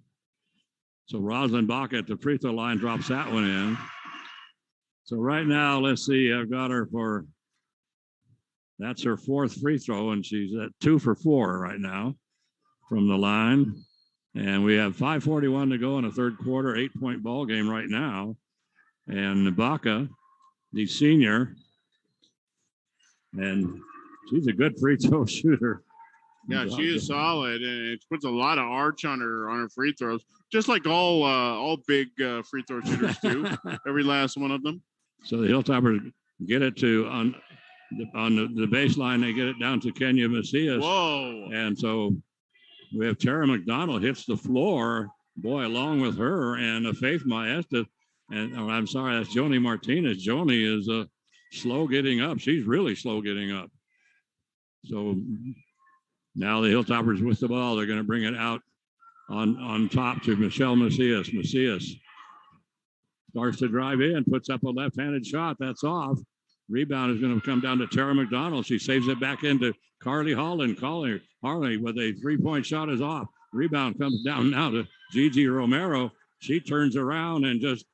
So Rosalind Baca at the free throw line drops that one in. So right now, let's see. I've got her that's her 4th free throw, and she's at 2 for 4 right now from the line. And we have 5:41 to go in the third quarter, 8-point ball game right now. And Baca, the senior, and she's a good free throw shooter. Yeah, she is solid, and it puts a lot of arch on her free throws, just like all big free throw shooters do. Every last one of them. So the Hilltoppers get it to on the baseline, they get it down to Kenya Macias. Whoa. And so we have Tara McDonald hits the floor, boy, along with her, and Faith Maestas. And I'm sorry, that's Joni Martinez. Joni is slow getting up. She's really slow getting up. So now the Hilltoppers with the ball. They're going to bring it out on top to Michelle Macias. Macias starts to drive in, puts up a left-handed shot. That's off. Rebound is going to come down to Tara McDonald. She saves it back into Carly Holland. Harley with a three-point shot is off. Rebound comes down now to Gigi Romero. She turns around and just,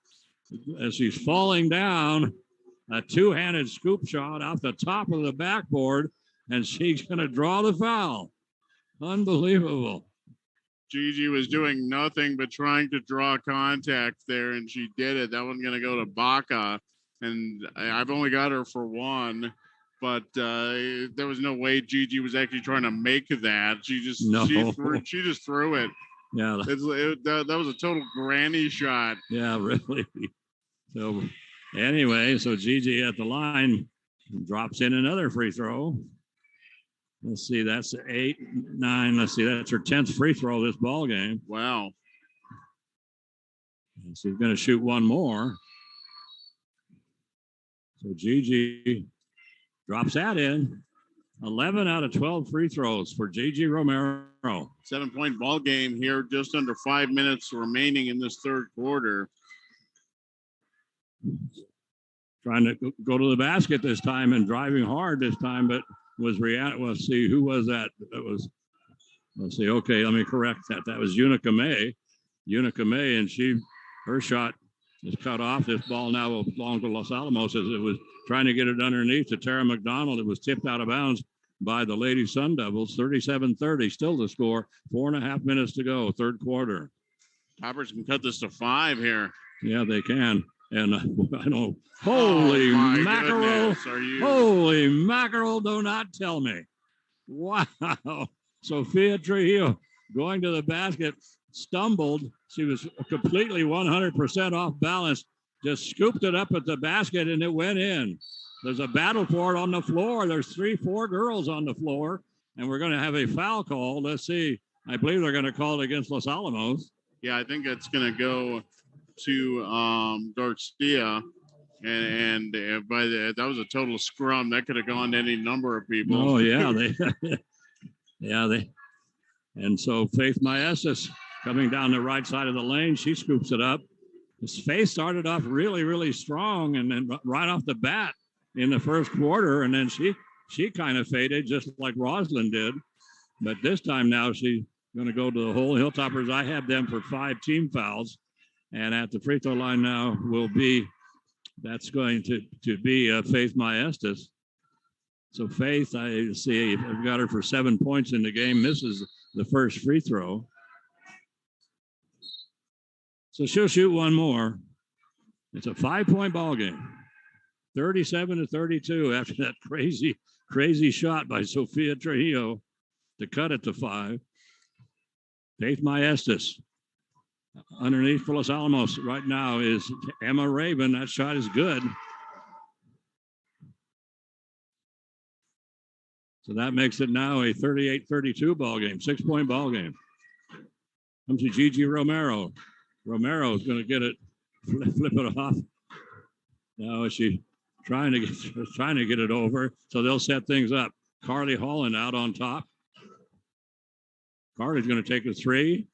as she's falling down, a two-handed scoop shot off the top of the backboard, and she's going to draw the foul. Unbelievable. Gigi was doing nothing but trying to draw contact there, and she did it. That one's going to go to Baca, and I've only got her for one, but there was no way Gigi was actually trying to make that. She just threw it. Yeah, that was a total granny shot. Yeah, really. So anyway, so Gigi at the line drops in another free throw. Let's see, that's 8, 9. Let's see, that's her 10th free throw this ball game. Wow. And she's going to shoot one more. So Gigi drops that in. 11 out of 12 free throws for Gigi Romero. 7-point ball game here, just under 5 minutes remaining in this third quarter. Trying to go to the basket this time and driving hard this time, but was Rihanna. Let's see, who was that? That was, let's see, okay, let me correct that. That was Unica May. Unica May, and her shot is cut off. This ball now belongs to Los Alamos as it was trying to get it underneath to Tara McDonald. It was tipped out of bounds by the Lady Sun Devils. 37-30, still the score. 4.5 minutes to go, third quarter. Toppers can cut this to 5 here. Yeah, they can. And I know, holy mackerel. Holy mackerel, do not tell me. Wow. Sophia Trujillo going to the basket, stumbled. She was completely 100% off balance, just scooped it up at the basket, and it went in. There's a battle for it on the floor. There's 3-4 girls on the floor, and we're going to have a foul call. Let's see. I believe they're going to call it against Los Alamos. Yeah, I think it's going to go to Garcia, and that was a total scrum. That could have gone to any number of people. Oh yeah, they and so Faith Maestas coming down the right side of the lane, she scoops it up. His Faith started off really, really strong, and then right off the bat in the first quarter, and then she kind of faded just like Roslyn did. But this time now she's going to go to the hole. Hilltoppers, I have them for 5 team fouls. And at the free throw line now that's going to be Faith Maestas. So Faith, I see, I've got her for 7 points in the game, misses the first free throw. So she'll shoot one more. It's a 5-point ball game. 37-32 after that crazy shot by Sophia Trujillo to cut it to 5. Faith Maestas. Underneath for Los Alamos right now is Emma Raven. That shot is good. So that makes it now a 38-32 ball game, 6-point ball game. Comes to Gigi Romero. Romero is going to get it, flip it off. Now is she trying to get it over? So they'll set things up. Carly Holland out on top. Carly's going to take a 3.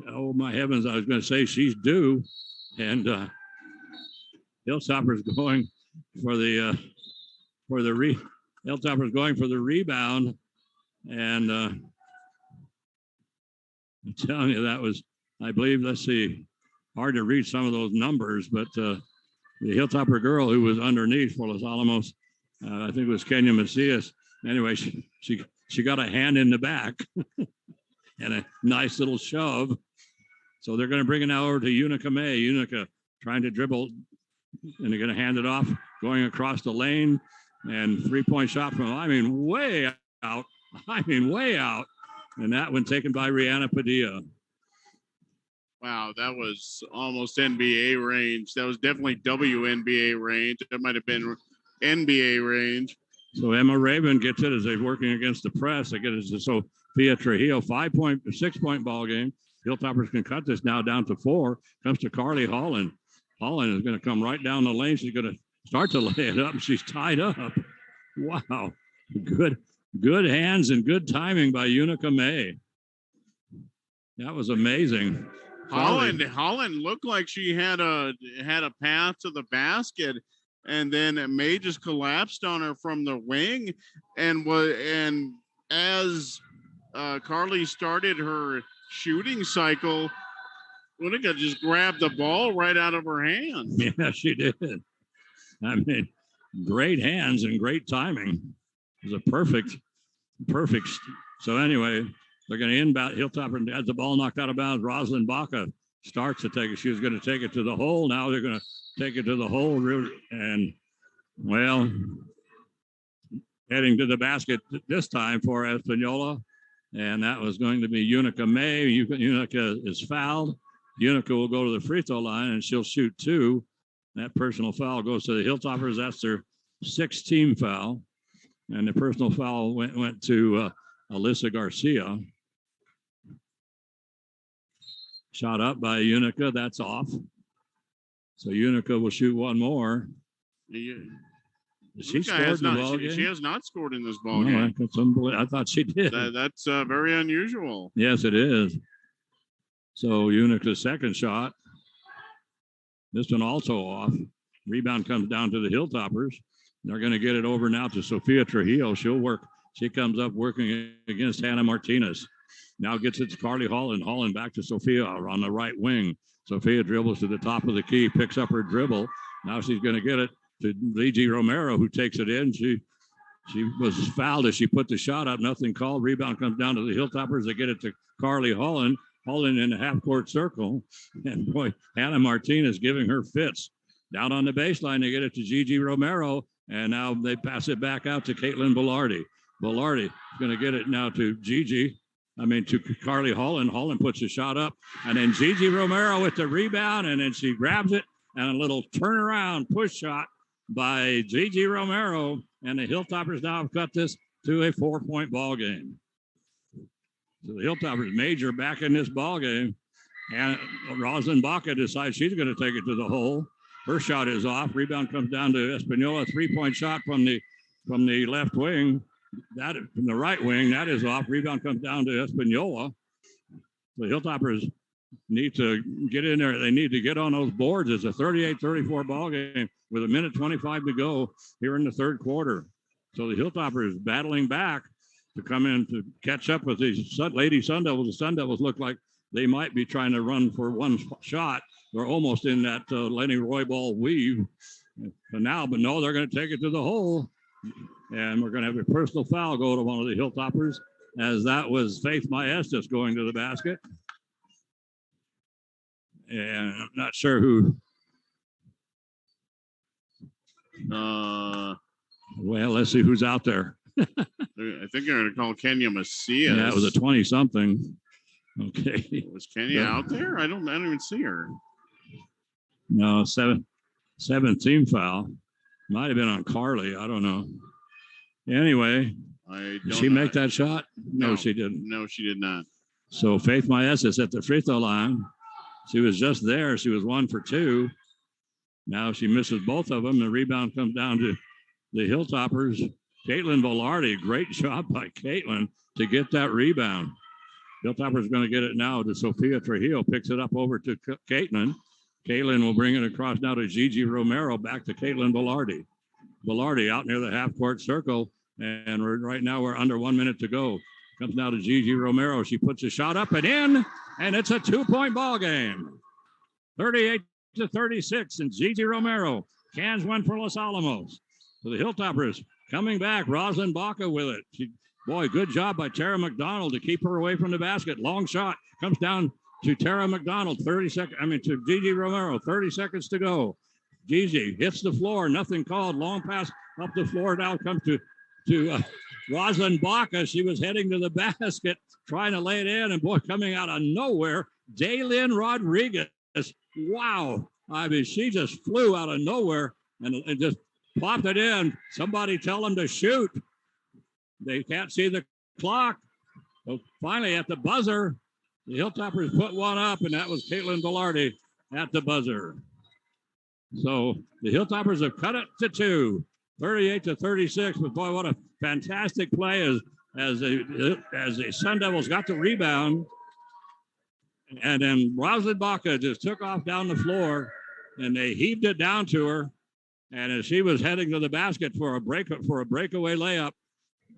Oh my heavens! I was going to say she's due, and Hilltoppers going for the Hilltoppers going for the rebound, and I'm telling you that was, I believe, let's see, hard to read some of those numbers, but the Hilltopper girl who was underneath for Los Alamos, I think it was Kenya Macias. Anyway, she got a hand in the back. And a nice little shove. So they're going to bring it now over to Unica May. Unica trying to dribble, and they're going to hand it off, going across the lane, and 3-point shot from, way out. And that one taken by Rihanna Padilla. Wow, that was almost NBA range. That was definitely WNBA range. That might have been NBA range. So Emma Raven gets it as they're working against the press. They get it to Sophia Trujillo, 6-point ball game. Hilltoppers can cut this now down to 4. Comes to Carly Holland. Holland is going to come right down the lane. She's going to start to lay it up. She's tied up. Wow. Good hands and good timing by Unica May. That was amazing. Holland looked like she had a path to the basket, and then May just collapsed on her from the wing, and as Carly started her shooting cycle, Unica just grabbed the ball right out of her hand. Yeah, she did. I mean, great hands and great timing. It was a perfect. So anyway, they're going to inbound. Hilltopper has the ball knocked out of bounds. Rosalind Baca starts to take it. She was going to take it to the hole. Now they're going to take it to the hole. And, well, heading to the basket this time for Espanola. And that was going to be Unica May. Unica is fouled. Unica will go to the free throw line, and she'll shoot 2. That personal foul goes to the Hilltoppers. That's their 6th team foul. And the personal foul went to Alyssa Garcia. Shot up by Unica. That's off. So Unica will shoot 1 more. She scored in the ball game? She has not scored in this ball game. I thought she did. That's very unusual. Yes, it is. So Unica's second shot. This one also off. Rebound comes down to the Hilltoppers. They're going to get it over now to Sophia Trujillo. She comes up working against Hannah Martinez. Now gets it to Carly Holland. Holland back to Sophia on the right wing. Sophia dribbles to the top of the key, picks up her dribble. Now she's going to get it to Gigi Romero, who takes it in. She was fouled as she put the shot up. Nothing called. Rebound comes down to the Hilltoppers. They get it to Carly Holland. Holland in the half-court circle. And, boy, Hannah Martinez giving her fits. Down on the baseline, they get it to Gigi Romero. And now they pass it back out to Caitlin Bellardi. Bellardi is going to get it now to to Carly Holland. Holland puts the shot up. And then Gigi Romero with the rebound. And then she grabs it. And a little turnaround push shot by Gigi Romero. And the Hilltoppers now have cut this to a 4-point ball game. So the Hilltoppers major back in this ball game. And Rosalind Baca decides she's going to take it to the hole. Her shot is off. Rebound comes down to Espanola. 3-point shot from the left wing. That from the right wing. That is off. Rebound comes down to Espanola. The Hilltoppers need to get in there. They need to get on those boards. It's a 38-34 ball game with 1:25 to go here in the third quarter. So the Hilltoppers battling back to come in to catch up with these Lady Sun Devils. The Sun Devils look like they might be trying to run for one shot. They're almost in that Lenny Roybal weave. But no, they're going to take it to the hole. And we're going to have a personal foul go to one of the Hilltoppers, as that was Faith Maestas going to the basket. And I'm not sure who. Well, let's see who's out there. I think they're going to call Kenya Macias. Yeah, it was a 20-something. Okay. Was Kenya out there? I don't even see her. No, 7th team foul. Might have been on Carly. I don't know. Anyway, did she make that shot? No, she didn't. No, she did not. So Faith Maestas at the free throw line. She was just there. She was 1 for 2. Now she misses both of them. The rebound comes down to the Hilltoppers. Caitlin Bellardi, great job by Caitlin to get that rebound. Hilltoppers going to get it now to Sophia Trujillo. Picks it up over to Caitlin. Caitlin will bring it across now to Gigi Romero. Back to Caitlin Bellardi. Bellardi out near the half-court circle. And right now we're under 1 minute to go. Comes now to Gigi Romero. She puts a shot up and in. And it's a 2-point ball game. 38-36. And Gigi Romero cans one for Los Alamos. So the Hilltoppers coming back. Rosalind Baca with it. Good job by Tara McDonald to keep her away from the basket. Long shot comes down to Tara McDonald. To Gigi Romero. 30 seconds to go. Gigi hits the floor. Nothing called. Long pass up the floor. Now comes to Rosalind Baca. She was heading to the basket, trying to lay it in. And coming out of nowhere, Daylin Rodriguez. Wow. She just flew out of nowhere and just popped it in. Somebody tell them to shoot. They can't see the clock. So finally, at the buzzer, the Hilltoppers put one up, and that was Caitlin Velarde at the buzzer. So the Hilltoppers have cut it to 2, 38-36. But boy, what a fantastic play as the Sun Devils got the rebound. And then Rosalind Baca just took off down the floor, and they heaved it down to her. And as she was heading to the basket for a breakaway layup,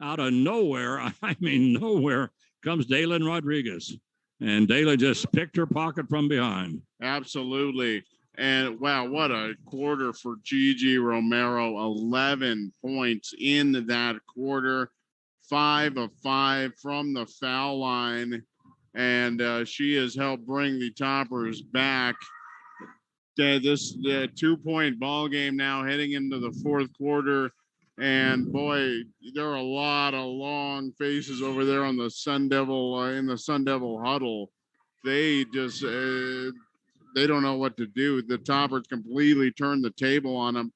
out of nowhere, I mean nowhere, comes Daylin Rodriguez. And Daylin just picked her pocket from behind. Absolutely. And wow, what a quarter for Gigi Romero. 11 points in that quarter, 5 of 5 from the foul line. And she has helped bring the Toppers back. This 2-point ball game now heading into the fourth quarter. And boy, there are a lot of long faces over there on the Sun Devil in the Sun Devil huddle. They just they don't know what to do. The Toppers completely turned the table on them.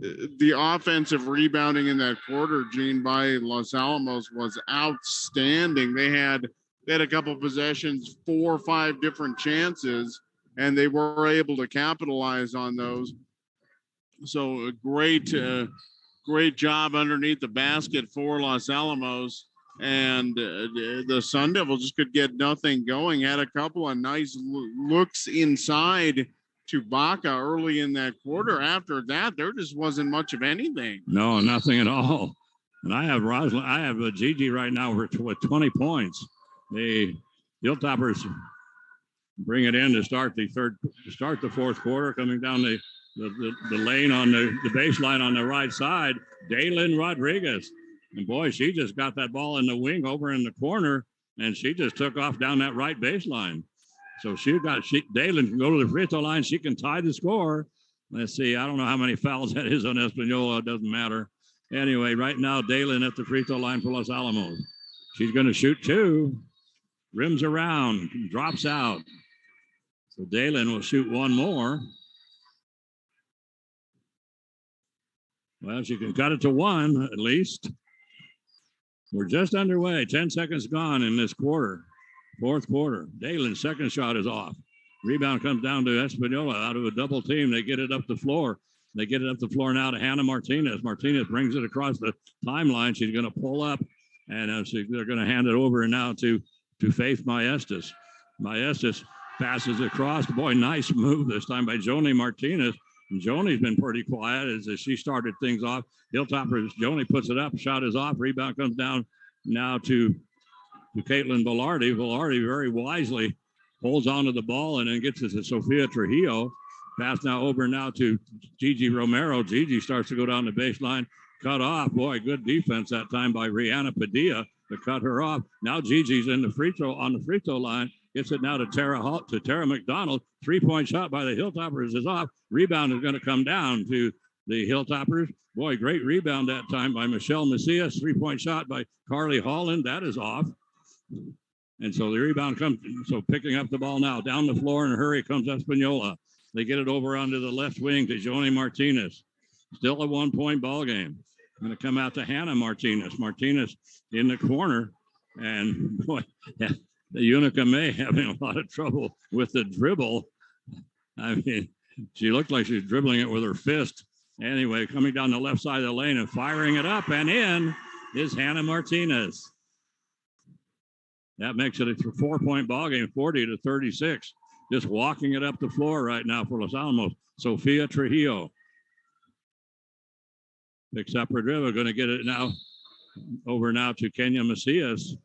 The offensive rebounding in that quarter, Gene, by Los Alamos was outstanding. They had a couple possessions, 4 or 5 different chances, and they were able to capitalize on those. So a great job underneath the basket for Los Alamos. And the Sun Devils just could get nothing going. Had a couple of nice looks inside to Baca early in that quarter. After that, there just wasn't much of anything. No, nothing at all. And I have Gigi right now with 20 points. The Hilltoppers bring it in to start the fourth quarter, coming down the lane on the baseline on the right side. Daylin Rodriguez. And boy, she just got that ball in the wing over in the corner, and she just took off down that right baseline. So Daylin can go to the free throw line. She can tie the score. Let's see. I don't know how many fouls that is on Espanola. It doesn't matter. Anyway, right now, Daylin at the free throw line for Los Alamos. She's going to shoot 2. Rims around, drops out. So Daylin will shoot 1 more. Well, she can cut it to 1 at least. We're just underway. 10 seconds gone in this quarter. Fourth quarter. Daylin's second shot is off. Rebound comes down to Espanola out of a double team. They get it up the floor. They get it up the floor now to Hannah Martinez. Martinez brings it across the timeline. She's going to pull up, and they're going to hand it over now to Faith Maestas. Maestas passes across. Boy, nice move this time by Joni Martinez. And Joni's been pretty quiet as she started things off. Hilltoppers, Joni puts it up. Shot is off. Rebound comes down now to Caitlin Velarde. Velarde very wisely holds onto the ball and then gets it to Sofia Trujillo. Pass now over now to Gigi Romero. Gigi starts to go down the baseline. Cut off. Boy, good defense that time by Rihanna Padilla to cut her off. Now Gigi's in the free throw line. Gets it now to Tara McDonald. 3-point shot by the Hilltoppers is off. Rebound is going to come down to the Hilltoppers. Boy, great rebound that time by Michelle Macias. 3-point shot by Carly Holland. That is off. And so the rebound comes. So picking up the ball now. Down the floor in a hurry comes Espanola. They get it over onto the left wing to Joni Martinez. Still a 1-point ball game. Going to come out to Hannah Martinez. Martinez in the corner. And boy, the Unica May having a lot of trouble with the dribble. I mean, she looked like she was dribbling it with her fist. Anyway, coming down the left side of the lane and firing it up and in is Hannah Martinez. That makes it a 4-point ball game, 40-36. Just walking it up the floor right now for Los Alamos. Sofia Trujillo picks up her dribble, going to get it now over now to Kenya Macias.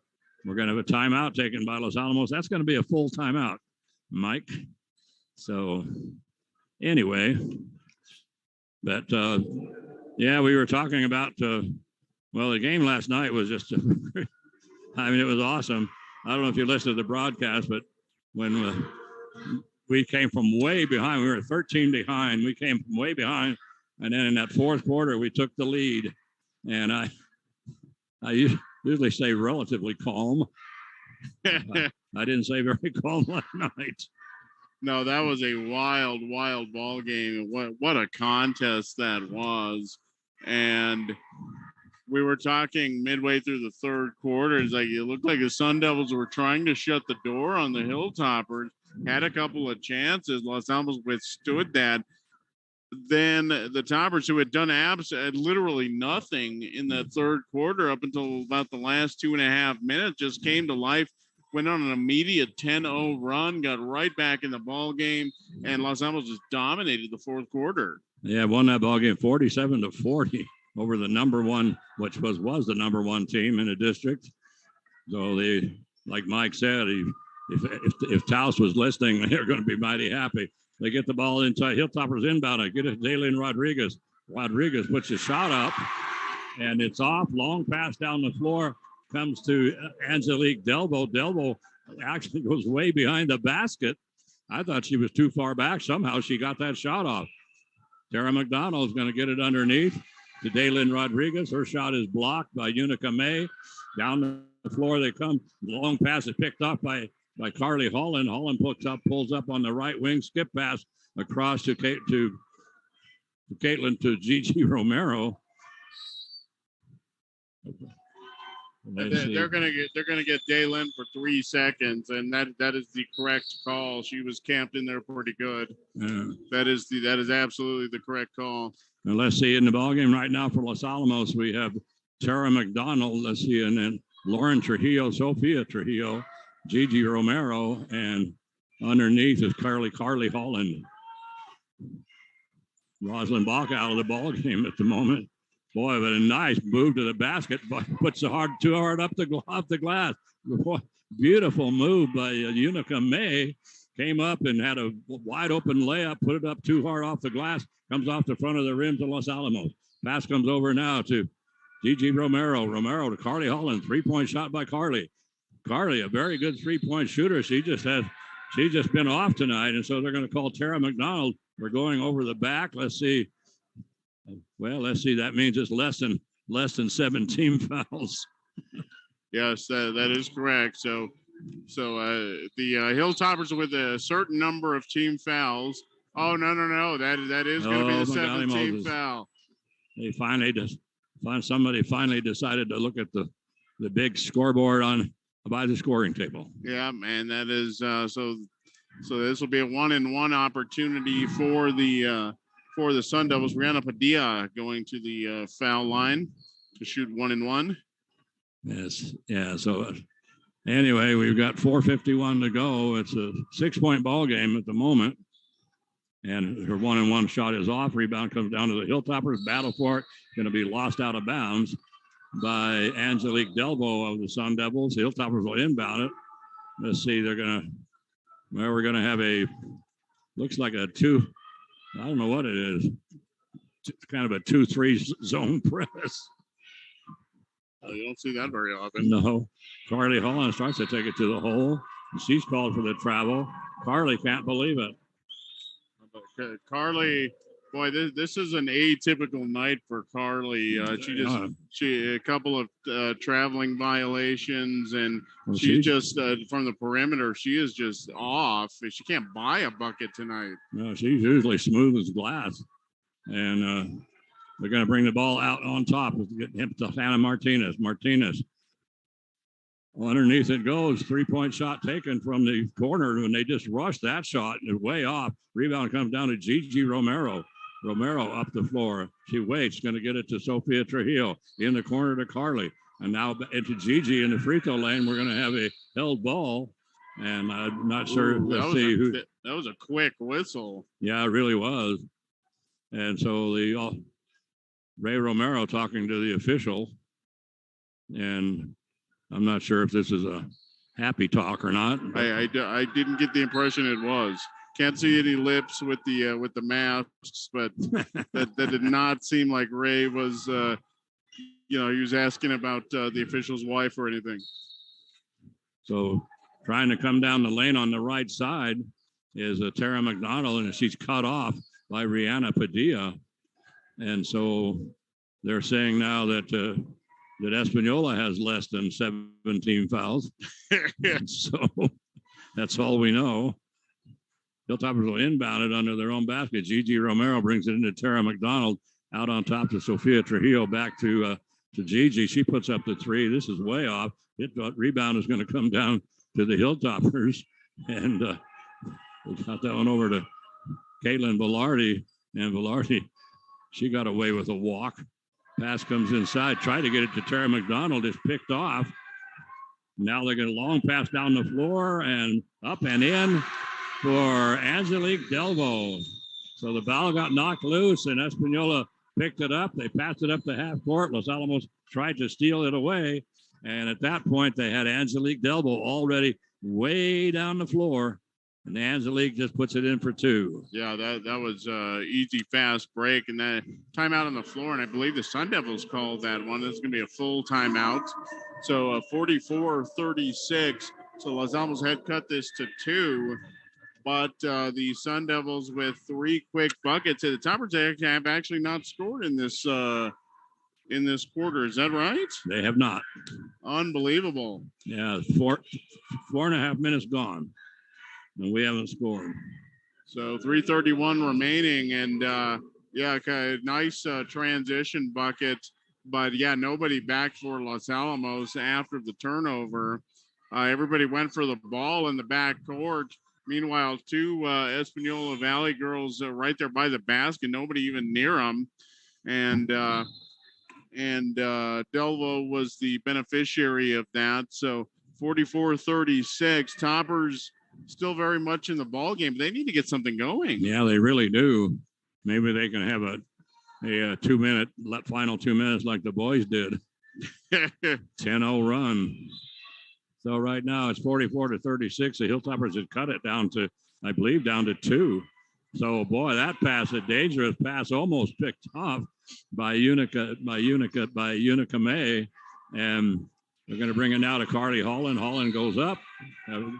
We're going to have a timeout taken by Los Alamos. That's going to be a full timeout, Mike. So anyway, but yeah, we were talking about, well, the game last night was just, I mean, it was awesome. I don't know if you listened to the broadcast, but when we came from way behind, we were 13 behind. We came from way behind. And then in that fourth quarter, we took the lead. And I usually stay relatively calm. I didn't say very calm last night. No, that was a wild, wild ball game. What a contest that was. And we were talking midway through the third quarter. It's like it looked like the Sun Devils were trying to shut the door on the Hilltoppers. Had a couple of chances. Los Alamos withstood that. Then the Toppers, who had done literally nothing in the third quarter up until about the last 2.5 minutes, just came to life, went on an immediate 10-0 run, got right back in the ball game, and Los Alamos just dominated the fourth quarter. Yeah, won that ball game 47-40 over the number one, which was the number one team in the district. So they, like Mike said, if Taos was listening, they're going to be mighty happy. They get the ball inside. Hilltoppers inbound. Get it to Daylin Rodriguez. Rodriguez puts a shot up, and it's off. Long pass down the floor. Comes to Angelique Delbo. Delbo actually goes way behind the basket. I thought she was too far back. Somehow she got that shot off. Tara McDonald's going to get it underneath to Daylin Rodriguez. Her shot is blocked by Unica May. Down the floor they come. Long pass is picked off by Carly Holland. Holland pulls up on the right wing, skip pass across to Caitlin to Gigi Romero. They're gonna get Daylin for 3 seconds, and that is the correct call. She was camped in there pretty good. Yeah. That is absolutely the correct call. And let's see, in the ballgame right now for Los Alamos, we have Tara McDonald. Let's see, and then Lauren Trujillo, Sophia Trujillo, Gigi Romero, and underneath is Carly Holland. Rosalind Bach out of the ball game at the moment. Boy, but a nice move to the basket, but puts the too hard off the glass. Boy, beautiful move by Unica May. Came up and had a wide open layup, put it up too hard off the glass, comes off the front of the rim to Los Alamos. Pass comes over now to Gigi Romero. Romero to Carly Holland. 3-point shot by Carly. Carly, a very good 3-point shooter. She's just been off tonight, and so they're going to call Tara McDonald. We're going over the back. Let's see. Well, let's see. That means it's less than 17 fouls. Yes, that is correct. So the Hilltoppers with a certain number of team fouls. Oh no! That is going to be the 7th team foul. Somebody finally decided to look at the big scoreboard by the scoring table. Yeah, man, that is so this will be a 1-and-1 opportunity for the Sun Devils. Rihanna Padilla going to the foul line to shoot 1-and-1. Yes, yeah. So anyway, we've got 4:51 to go. It's a 6-point ball game at the moment, and her 1-and-1 shot is off. Rebound comes down to the Hilltoppers. Battle for it. Going to be lost out of bounds by Angelique Delbo of the Sun Devils. The Hilltoppers will inbound it. Let's see. We're going to have looks like a 2. I don't know what it is. It's kind of a 2-3 zone press. You don't see that very often. No. Carly Holland starts to take it to the hole. She's called for the travel. Carly can't believe it. Carly, boy, this is an atypical night for Carly. She a couple of traveling violations, and she's just from the perimeter. She is just off. She can't buy a bucket tonight. No, she's usually smooth as glass, and they're going to bring the ball out on top. Get him to Hannah Martinez. Underneath it goes. 3-point shot taken from the corner, and they just rushed that shot and way off. Rebound comes down to Gigi Romero. Romero up the floor. She waits, going to get it to Sophia Trujillo in the corner to Carly. And now into Gigi in the free throw lane. We're going to have a held ball. And I'm not sure. That was a quick whistle. Yeah, it really was. And so Ray Romero talking to the official. And I'm not sure if this is a happy talk or not. I didn't get the impression it was. Can't see any lips with the masks, but that did not seem like Ray was, he was asking about the official's wife or anything. So trying to come down the lane on the right side is Tara McDonald, and she's cut off by Rihanna Padilla. And so they're saying now that Espanola has less than 17 fouls. So that's all we know. Hilltoppers will inbound it under their own basket. Gigi Romero brings it into Tara McDonald out on top to Sophia Trujillo, back to Gigi. She puts up the three. This is way off. Rebound is going to come down to the Hilltoppers. And we got that one over to Caitlin Velarde. And Velarde, she got away with a walk. Pass comes inside. Tried to get it to Tara McDonald. It's picked off. Now they get a long pass down the floor and up and in for Angelique Delvo. So the ball got knocked loose and Espanola picked it up. They passed it up to half court. Los Alamos tried to steal it away. And at that point, they had Angelique Delvo already way down the floor. And Angelique just puts it in for two. Yeah, that was easy, fast break. And that timeout on the floor. And I believe the Sun Devils called that one. It's going to be a full timeout. So 44-36. So Los Alamos had cut this to 2. But the Sun Devils with 3 quick buckets. The Toppers have actually not scored in this quarter. Is that right? They have not. Unbelievable. Yeah, 4.5 minutes gone. And we haven't scored. So 3:31 remaining. And, nice transition bucket. But, nobody back for Los Alamos after the turnover. Everybody went for the ball in the back court. Meanwhile, 2 Espanola Valley girls right there by the basket, nobody even near them. And Delvo was the beneficiary of that. So 44-36. Toppers still very much in the ball game. They need to get something going. Yeah, they really do. Maybe they can have a 2-minute final 2 minutes like the boys did. 10-0 run. So right now it's 44-36. The Hilltoppers had cut it down to, I believe, down to 2. So boy, that pass, a dangerous pass, almost picked off by Unica May, and they're going to bring it now to Carly Holland. Holland goes up, and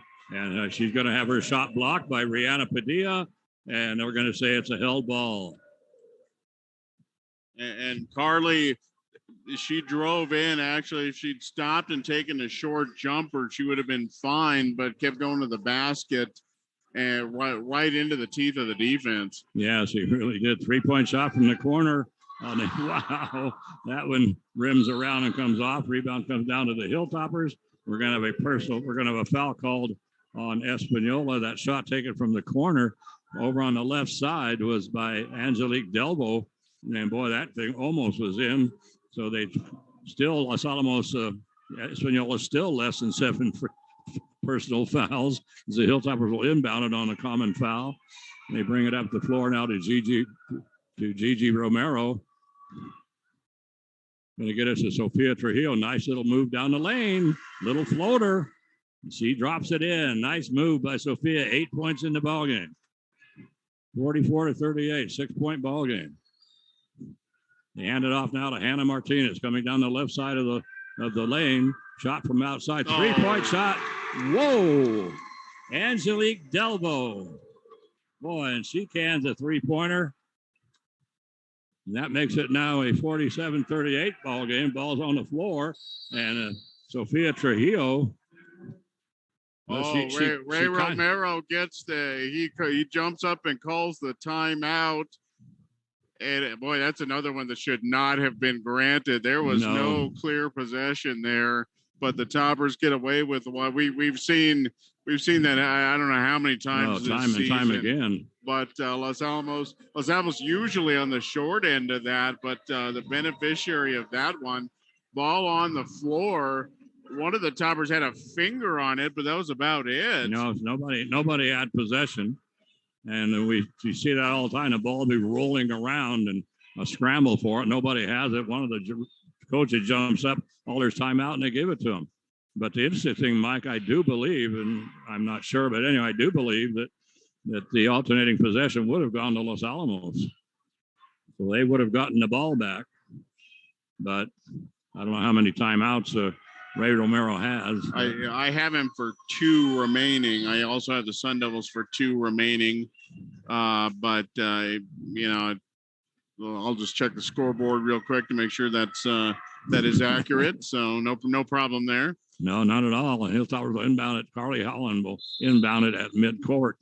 she's going to have her shot blocked by Rihanna Padilla, and they're going to say it's a held ball. And Carly, she drove in. Actually, if she'd stopped and taken a short jumper, she would have been fine, but kept going to the basket and right into the teeth of the defense. Yeah, she really did. 3-point shot from the corner. Wow, that one rims around and comes off. Rebound comes down to the Hilltoppers. We're going to have a foul called on Espanola. That shot taken from the corner over on the left side was by Angelique Delvo. And boy, that thing almost was in. So they still, Los Alamos, Espanola still less than 7 personal fouls. The Hilltoppers will inbound it on a common foul. They bring it up the floor now to Gigi Romero. Going to get us to Sophia Trujillo. Nice little move down the lane. Little floater. She drops it in. Nice move by Sophia. 8 points in the ball game. 44-38. 6-point ball game. They hand it off now to Hannah Martinez coming down the left side of the lane. Shot from outside. 3-point shot. Whoa. Angelique Delvo. Boy, and she cans a 3-pointer. And that makes it now a 47-38 ball game. Ball's on the floor. And Sophia Trujillo. Ray Romero gets he jumps up and calls the timeout. And boy, that's another one that should not have been granted. There was no clear possession there, but the Toppers get away with what we've seen. We've seen that I don't know how many times this time season. And time again. But Los Alamos usually on the short end of that, but the beneficiary of that one, ball on the floor. One of the Toppers had a finger on it, but that was about it. Nobody had possession. And we see that all the time. The ball will be rolling around and a scramble for it. Nobody has it. One of the coaches jumps up, all there's timeout, and they give it to him. But the interesting thing, Mike, I do believe, and I'm not sure, but anyway, I do believe that the alternating possession would have gone to Los Alamos. So they would have gotten the ball back. But I don't know how many timeouts Ray Romero has. I have him for 2 remaining. I also have the Sun Devils for 2 remaining. But I'll just check the scoreboard real quick to make sure that is accurate. So no problem there. No, not at all. And Hilltoppers will inbound it. Carly Holland will inbound it at midcourt.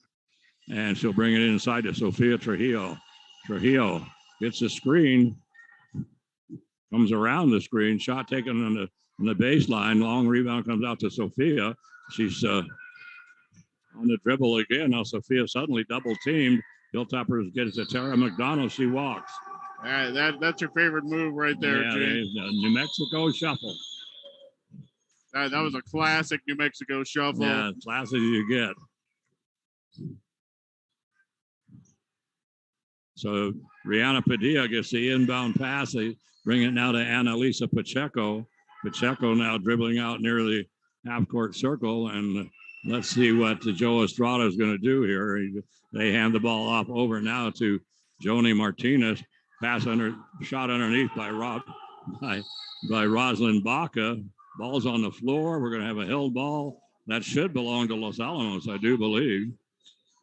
And she'll bring it inside to Sophia Trujillo. Trujillo gets the screen, comes around the screen, shot taken on the baseline. Long rebound comes out to Sophia. She's on the dribble again. Now Sophia suddenly double teamed. Hilltoppers get it to Tara McDonald. She walks. That's your favorite move right there, Gene. New Mexico shuffle. That was a classic New Mexico shuffle. Yeah, classic you get. So Rihanna Padilla gets the inbound pass. They bring it now to Annalisa Pacheco. Pacheco now dribbling out near the half-court circle. And let's see what Joe Estrada is going to do here. They hand the ball off over now to Joni Martinez. Shot underneath by Rosalind Baca. Ball's on the floor. We're going to have a held ball. That should belong to Los Alamos, I do believe.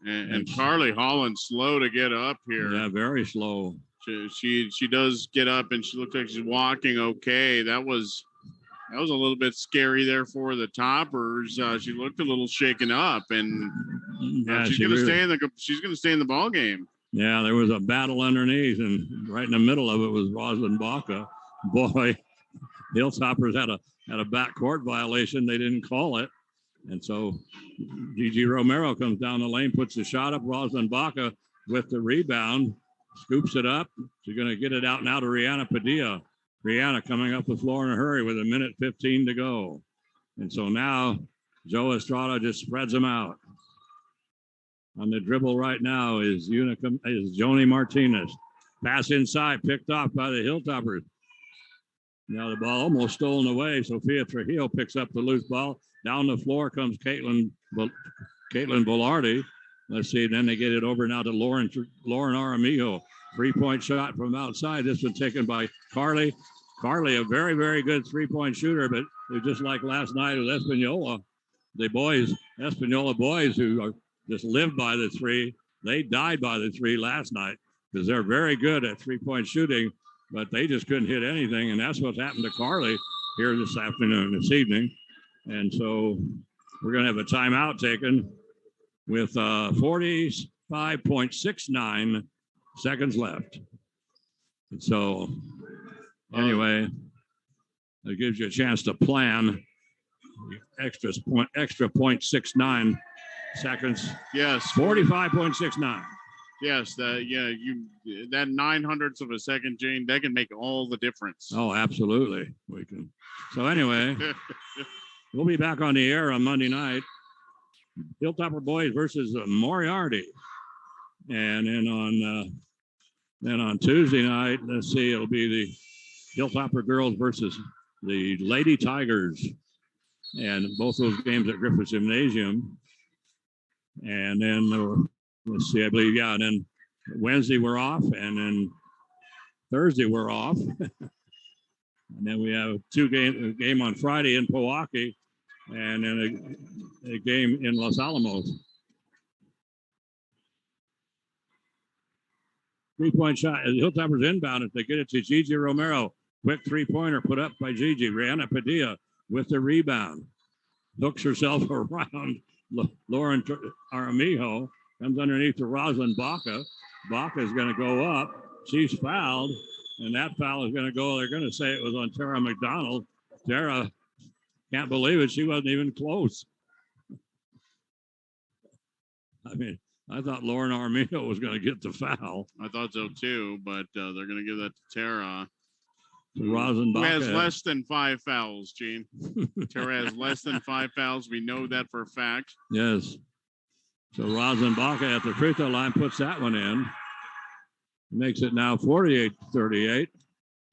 And Carly Holland slow to get up here. Yeah, very slow. She does get up and she looks like she's walking okay. That was a little bit scary there for the Toppers. She looked a little shaken up, and she's going to stay in the ball game. Yeah, there was a battle underneath, and right in the middle of it was Rosalind Baca. Boy, Hilltoppers had a backcourt violation. They didn't call it. And so Gigi Romero comes down the lane, puts the shot up. Rosalind Baca with the rebound, scoops it up. She's going to get it out now to Rihanna Padilla. Rihanna coming up the floor in a hurry with 1:15 to go. And so now Joe Estrada just spreads them out. On the dribble right now is Joni Martinez. Pass inside, picked off by the Hilltoppers. Now the ball almost stolen away. Sophia Trujillo picks up the loose ball. Down the floor comes Caitlin Velarde. Let's see. Then they get it over now to Lauren Aramijo. 3-point shot from outside. This one taken by Carly. Carly, a very, very good 3-point shooter, but they're just like last night with Espanola. The Espanola boys who just live by the three, they died by the three last night because they're very good at 3-point shooting, but they just couldn't hit anything. And that's what's happened to Carly here this evening. And so we're going to have a timeout taken with 45.69 seconds left. And so anyway, it gives you a chance to plan extra 0.69 seconds. Yes. 45.69. Yes, that 900ths of a second, Jane, that can make all the difference. Oh, absolutely. We can. So anyway, we'll be back on the air on Monday night. Hilltopper boys versus Moriarty. And then on Tuesday night, let's see, it'll be the Hilltopper girls versus the Lady Tigers. And both those games at Griffith Gymnasium. And then, let's see, I believe, and then Wednesday we're off, and then Thursday we're off. And then we have a game on Friday in Milwaukee, and then a game in Los Alamos. 3-point shot. The Hilltoppers inbound it. They get it to Gigi Romero. Quick 3-pointer put up by Gigi. Rihanna Padilla with the rebound. Hooks herself around Lauren Aramijo. Comes underneath to Rosalind Baca. Baca is going to go up. She's fouled, and that foul is going to go. They're going to say it was on Tara McDonald. Tara can't believe it. She wasn't even close. I mean, I thought Lauren Aramijo was going to get the foul. I thought so too, but they're going to give that to Tara. Rosalind Baca has less than 5 fouls, Gene. Tara has less than 5 fouls. We know that for a fact. Yes. So Rosalind Baca at the free throw line puts that one in. Makes it now 48-38.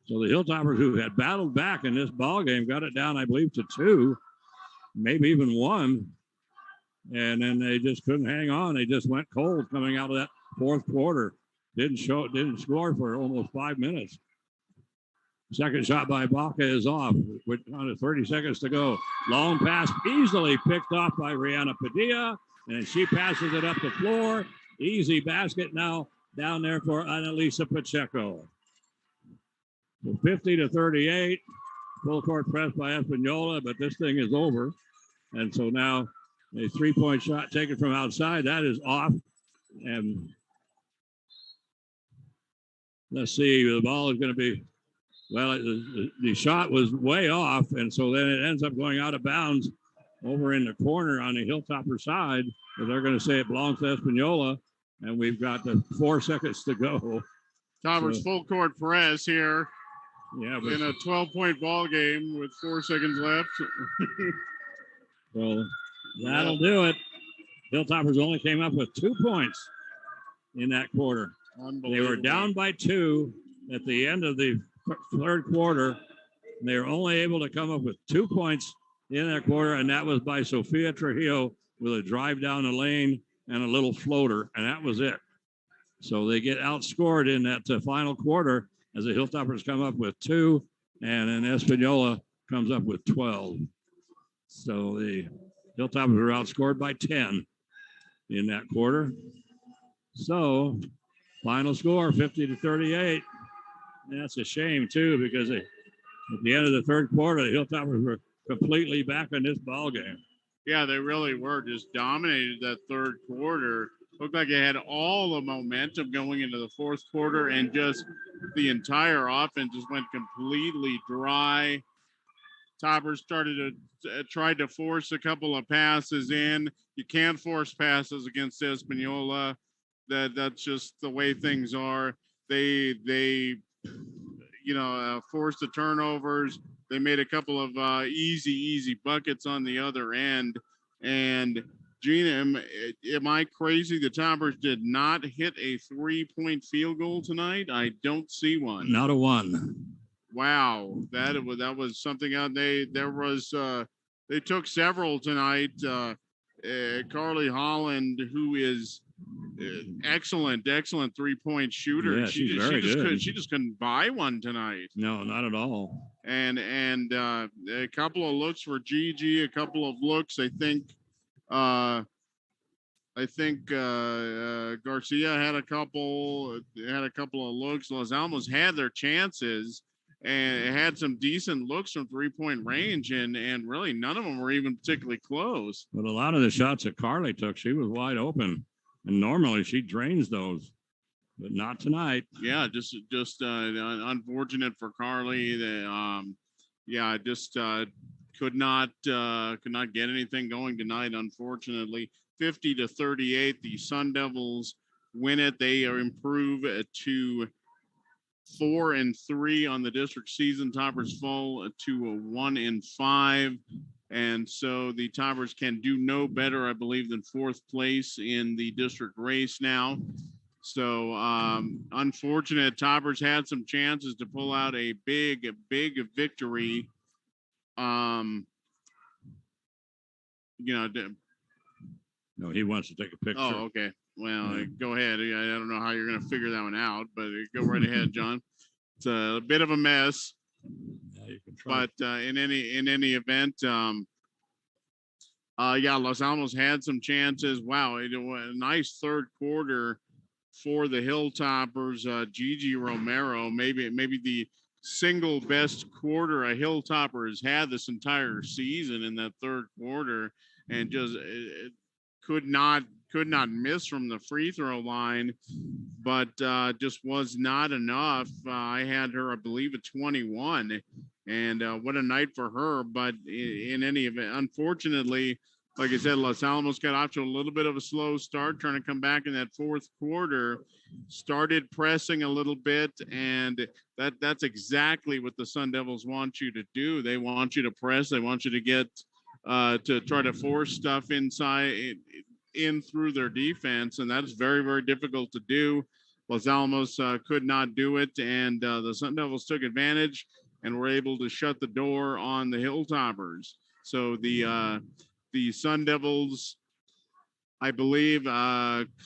So the Hilltoppers, who had battled back in this ball game, got it down, I believe, to 2, maybe even 1. And then they just couldn't hang on. They just went cold coming out of that fourth quarter. Didn't score for almost 5 minutes. Second shot by Baca is off with under 30 seconds to go. Long pass easily picked off by Rihanna Padilla, and she passes it up the floor. Easy basket now down there for Annalisa Pacheco. So 50-38, full court press by Espanola, but this thing is over. And so now a 3-point shot taken from outside. That is off. And let's see, the ball is going to be, well, the shot was way off. And so then it ends up going out of bounds over in the corner on the Hilltopper side. But they're going to say it belongs to Espanola. And we've got the 4 seconds to go. Toppers full court press here. Yeah, in a 12-point ball game with 4 seconds left. Well, that'll do it. Hilltoppers only came up with 2 points in that quarter. They were down by 2 at the end of the third quarter. They were only able to come up with 2 points in that quarter, and that was by Sophia Trujillo with a drive down the lane and a little floater, and that was it. So they get outscored in that final quarter as the Hilltoppers come up with 2, and then Espanola comes up with 12. So the Hilltoppers were outscored by 10 in that quarter. So final score 50-38. And that's a shame too, because at the end of the third quarter, the Hilltoppers were completely back in this ball game. Yeah, they really were just dominated that third quarter. Looked like it had all the momentum going into the fourth quarter, and just the entire offense just went completely dry. Toppers tried to force a couple of passes in. You can't force passes against Espanola. That's just the way things are. They forced the turnovers. They made a couple of easy buckets on the other end. And Gina, am I crazy? The Toppers did not hit a 3-point field goal tonight. I don't see one. Not a one. Wow, that was something out. They took several tonight. Carly Holland, who is excellent 3-point shooter. Yeah, she's very good. She just couldn't buy one tonight. No, not at all. And a couple of looks for Gigi, a couple of looks. I think Garcia had a couple of looks. Los Alamos had their chances and had some decent looks from 3-point range, and really none of them were even particularly close. But a lot of the shots that Carly took, she was wide open, and normally she drains those, but not tonight. Yeah, just unfortunate for Carly. Could not get anything going tonight, unfortunately. 50-38, the Sun Devils win it. They are improved to 4-3 on the district season. Toppers fall to 1-5. And so the Toppers can do no better, I believe, than 4th place in the district race now. So unfortunate. Toppers had some chances to pull out a big victory. No, he wants to take a picture. Oh, okay. Well, Go ahead. I don't know how you're going to figure that one out, but go right ahead, John. It's a bit of a mess. Yeah, you can try. But in any event, Los Alamos had some chances. Wow, it was a nice third quarter for the Hilltoppers. Gigi Romero, maybe the single best quarter a Hilltopper has had this entire season in that third quarter, and just could not miss from the free throw line, but just was not enough. I had her, I believe, at 21, and what a night for her. But in any event, unfortunately, like I said, Los Alamos got off to a little bit of a slow start, trying to come back in that fourth quarter, started pressing a little bit, and that's exactly what the Sun Devils want you to do. They want you to press. They want you to get to try to force stuff inside in through their defense, and that's very, very difficult to do. Los Alamos could not do it, and the Sun Devils took advantage and were able to shut the door on the Hilltoppers. So the Sun Devils, I believe,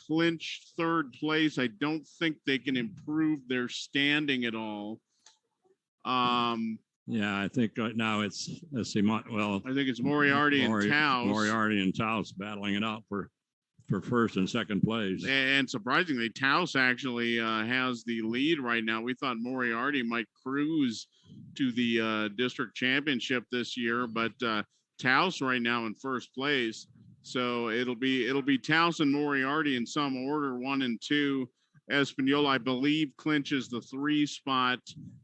clinched third place. I don't think they can improve their standing at all. Yeah, I think right now it's, let's see, I think it's Moriarty and Taos. Moriarty and Taos battling it out for first and second place. And surprisingly, Taos actually has the lead right now. We thought Moriarty might cruise to the district championship this year, but Taos right now in first place. So it'll be Towson, Moriarty in some order, 1 and 2. Espanola, I believe, clinches the 3 spot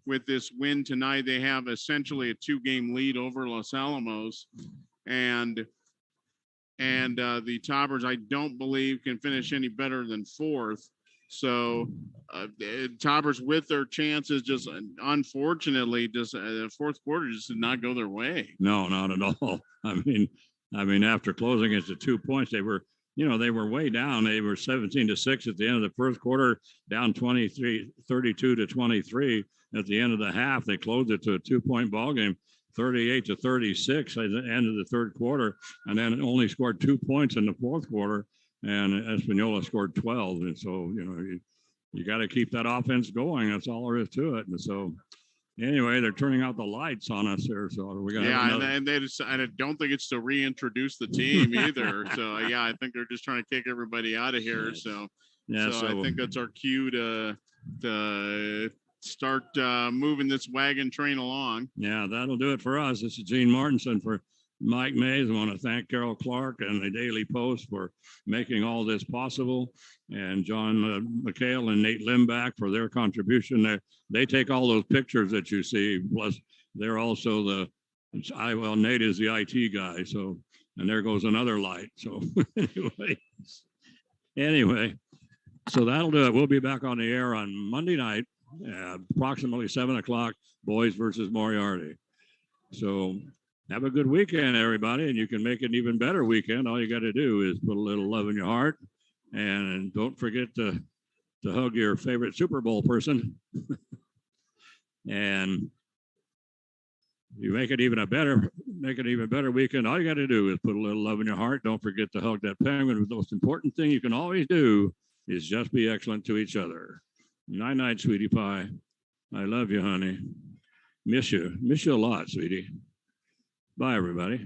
with this win tonight. They have essentially a 2-game lead over Los Alamos, and the Toppers, I don't believe, can finish any better than 4th. So Toppers, with their chances, just unfortunately, just the fourth quarter just did not go their way. No, not at all. I mean, after closing it to 2 points, they were way down. They were 17-6 at the end of the first quarter, down 32-23 at the end of the half. They closed it to a 2-point ball game, 38-36 at the end of the third quarter, and then only scored 2 points in the fourth quarter. And Espanola scored 12. And so, you got to keep that offense going. That's all there is to it. And so, anyway, they're turning out the lights on us here. So we got and they just, I don't think it's to reintroduce the team either. So I think they're just trying to kick everybody out of here. So I think that's our cue to start moving this wagon train along. Yeah, that'll do it for us. This is Gene Martinson for Mike Mays. I want to thank Carol Clark and the Daily Post for making all this possible, and John McHale and Nate Limback for their contribution. They take all those pictures that you see. Plus, they're also Nate is the IT guy. So, and there goes another light. So anyway, so that'll do it. We'll be back on the air on Monday night, approximately 7:00. Boys versus Moriarty. So. Have a good weekend, everybody, and you can make it an even better weekend. All you got to do is put a little love in your heart, and don't forget to hug your favorite Super Bowl person. And you make it even better weekend. All you got to do is put a little love in your heart. Don't forget to hug that penguin. The most important thing you can always do is just be excellent to each other. Night, sweetie pie. I love you, honey. Miss you a lot, sweetie. Bye, everybody.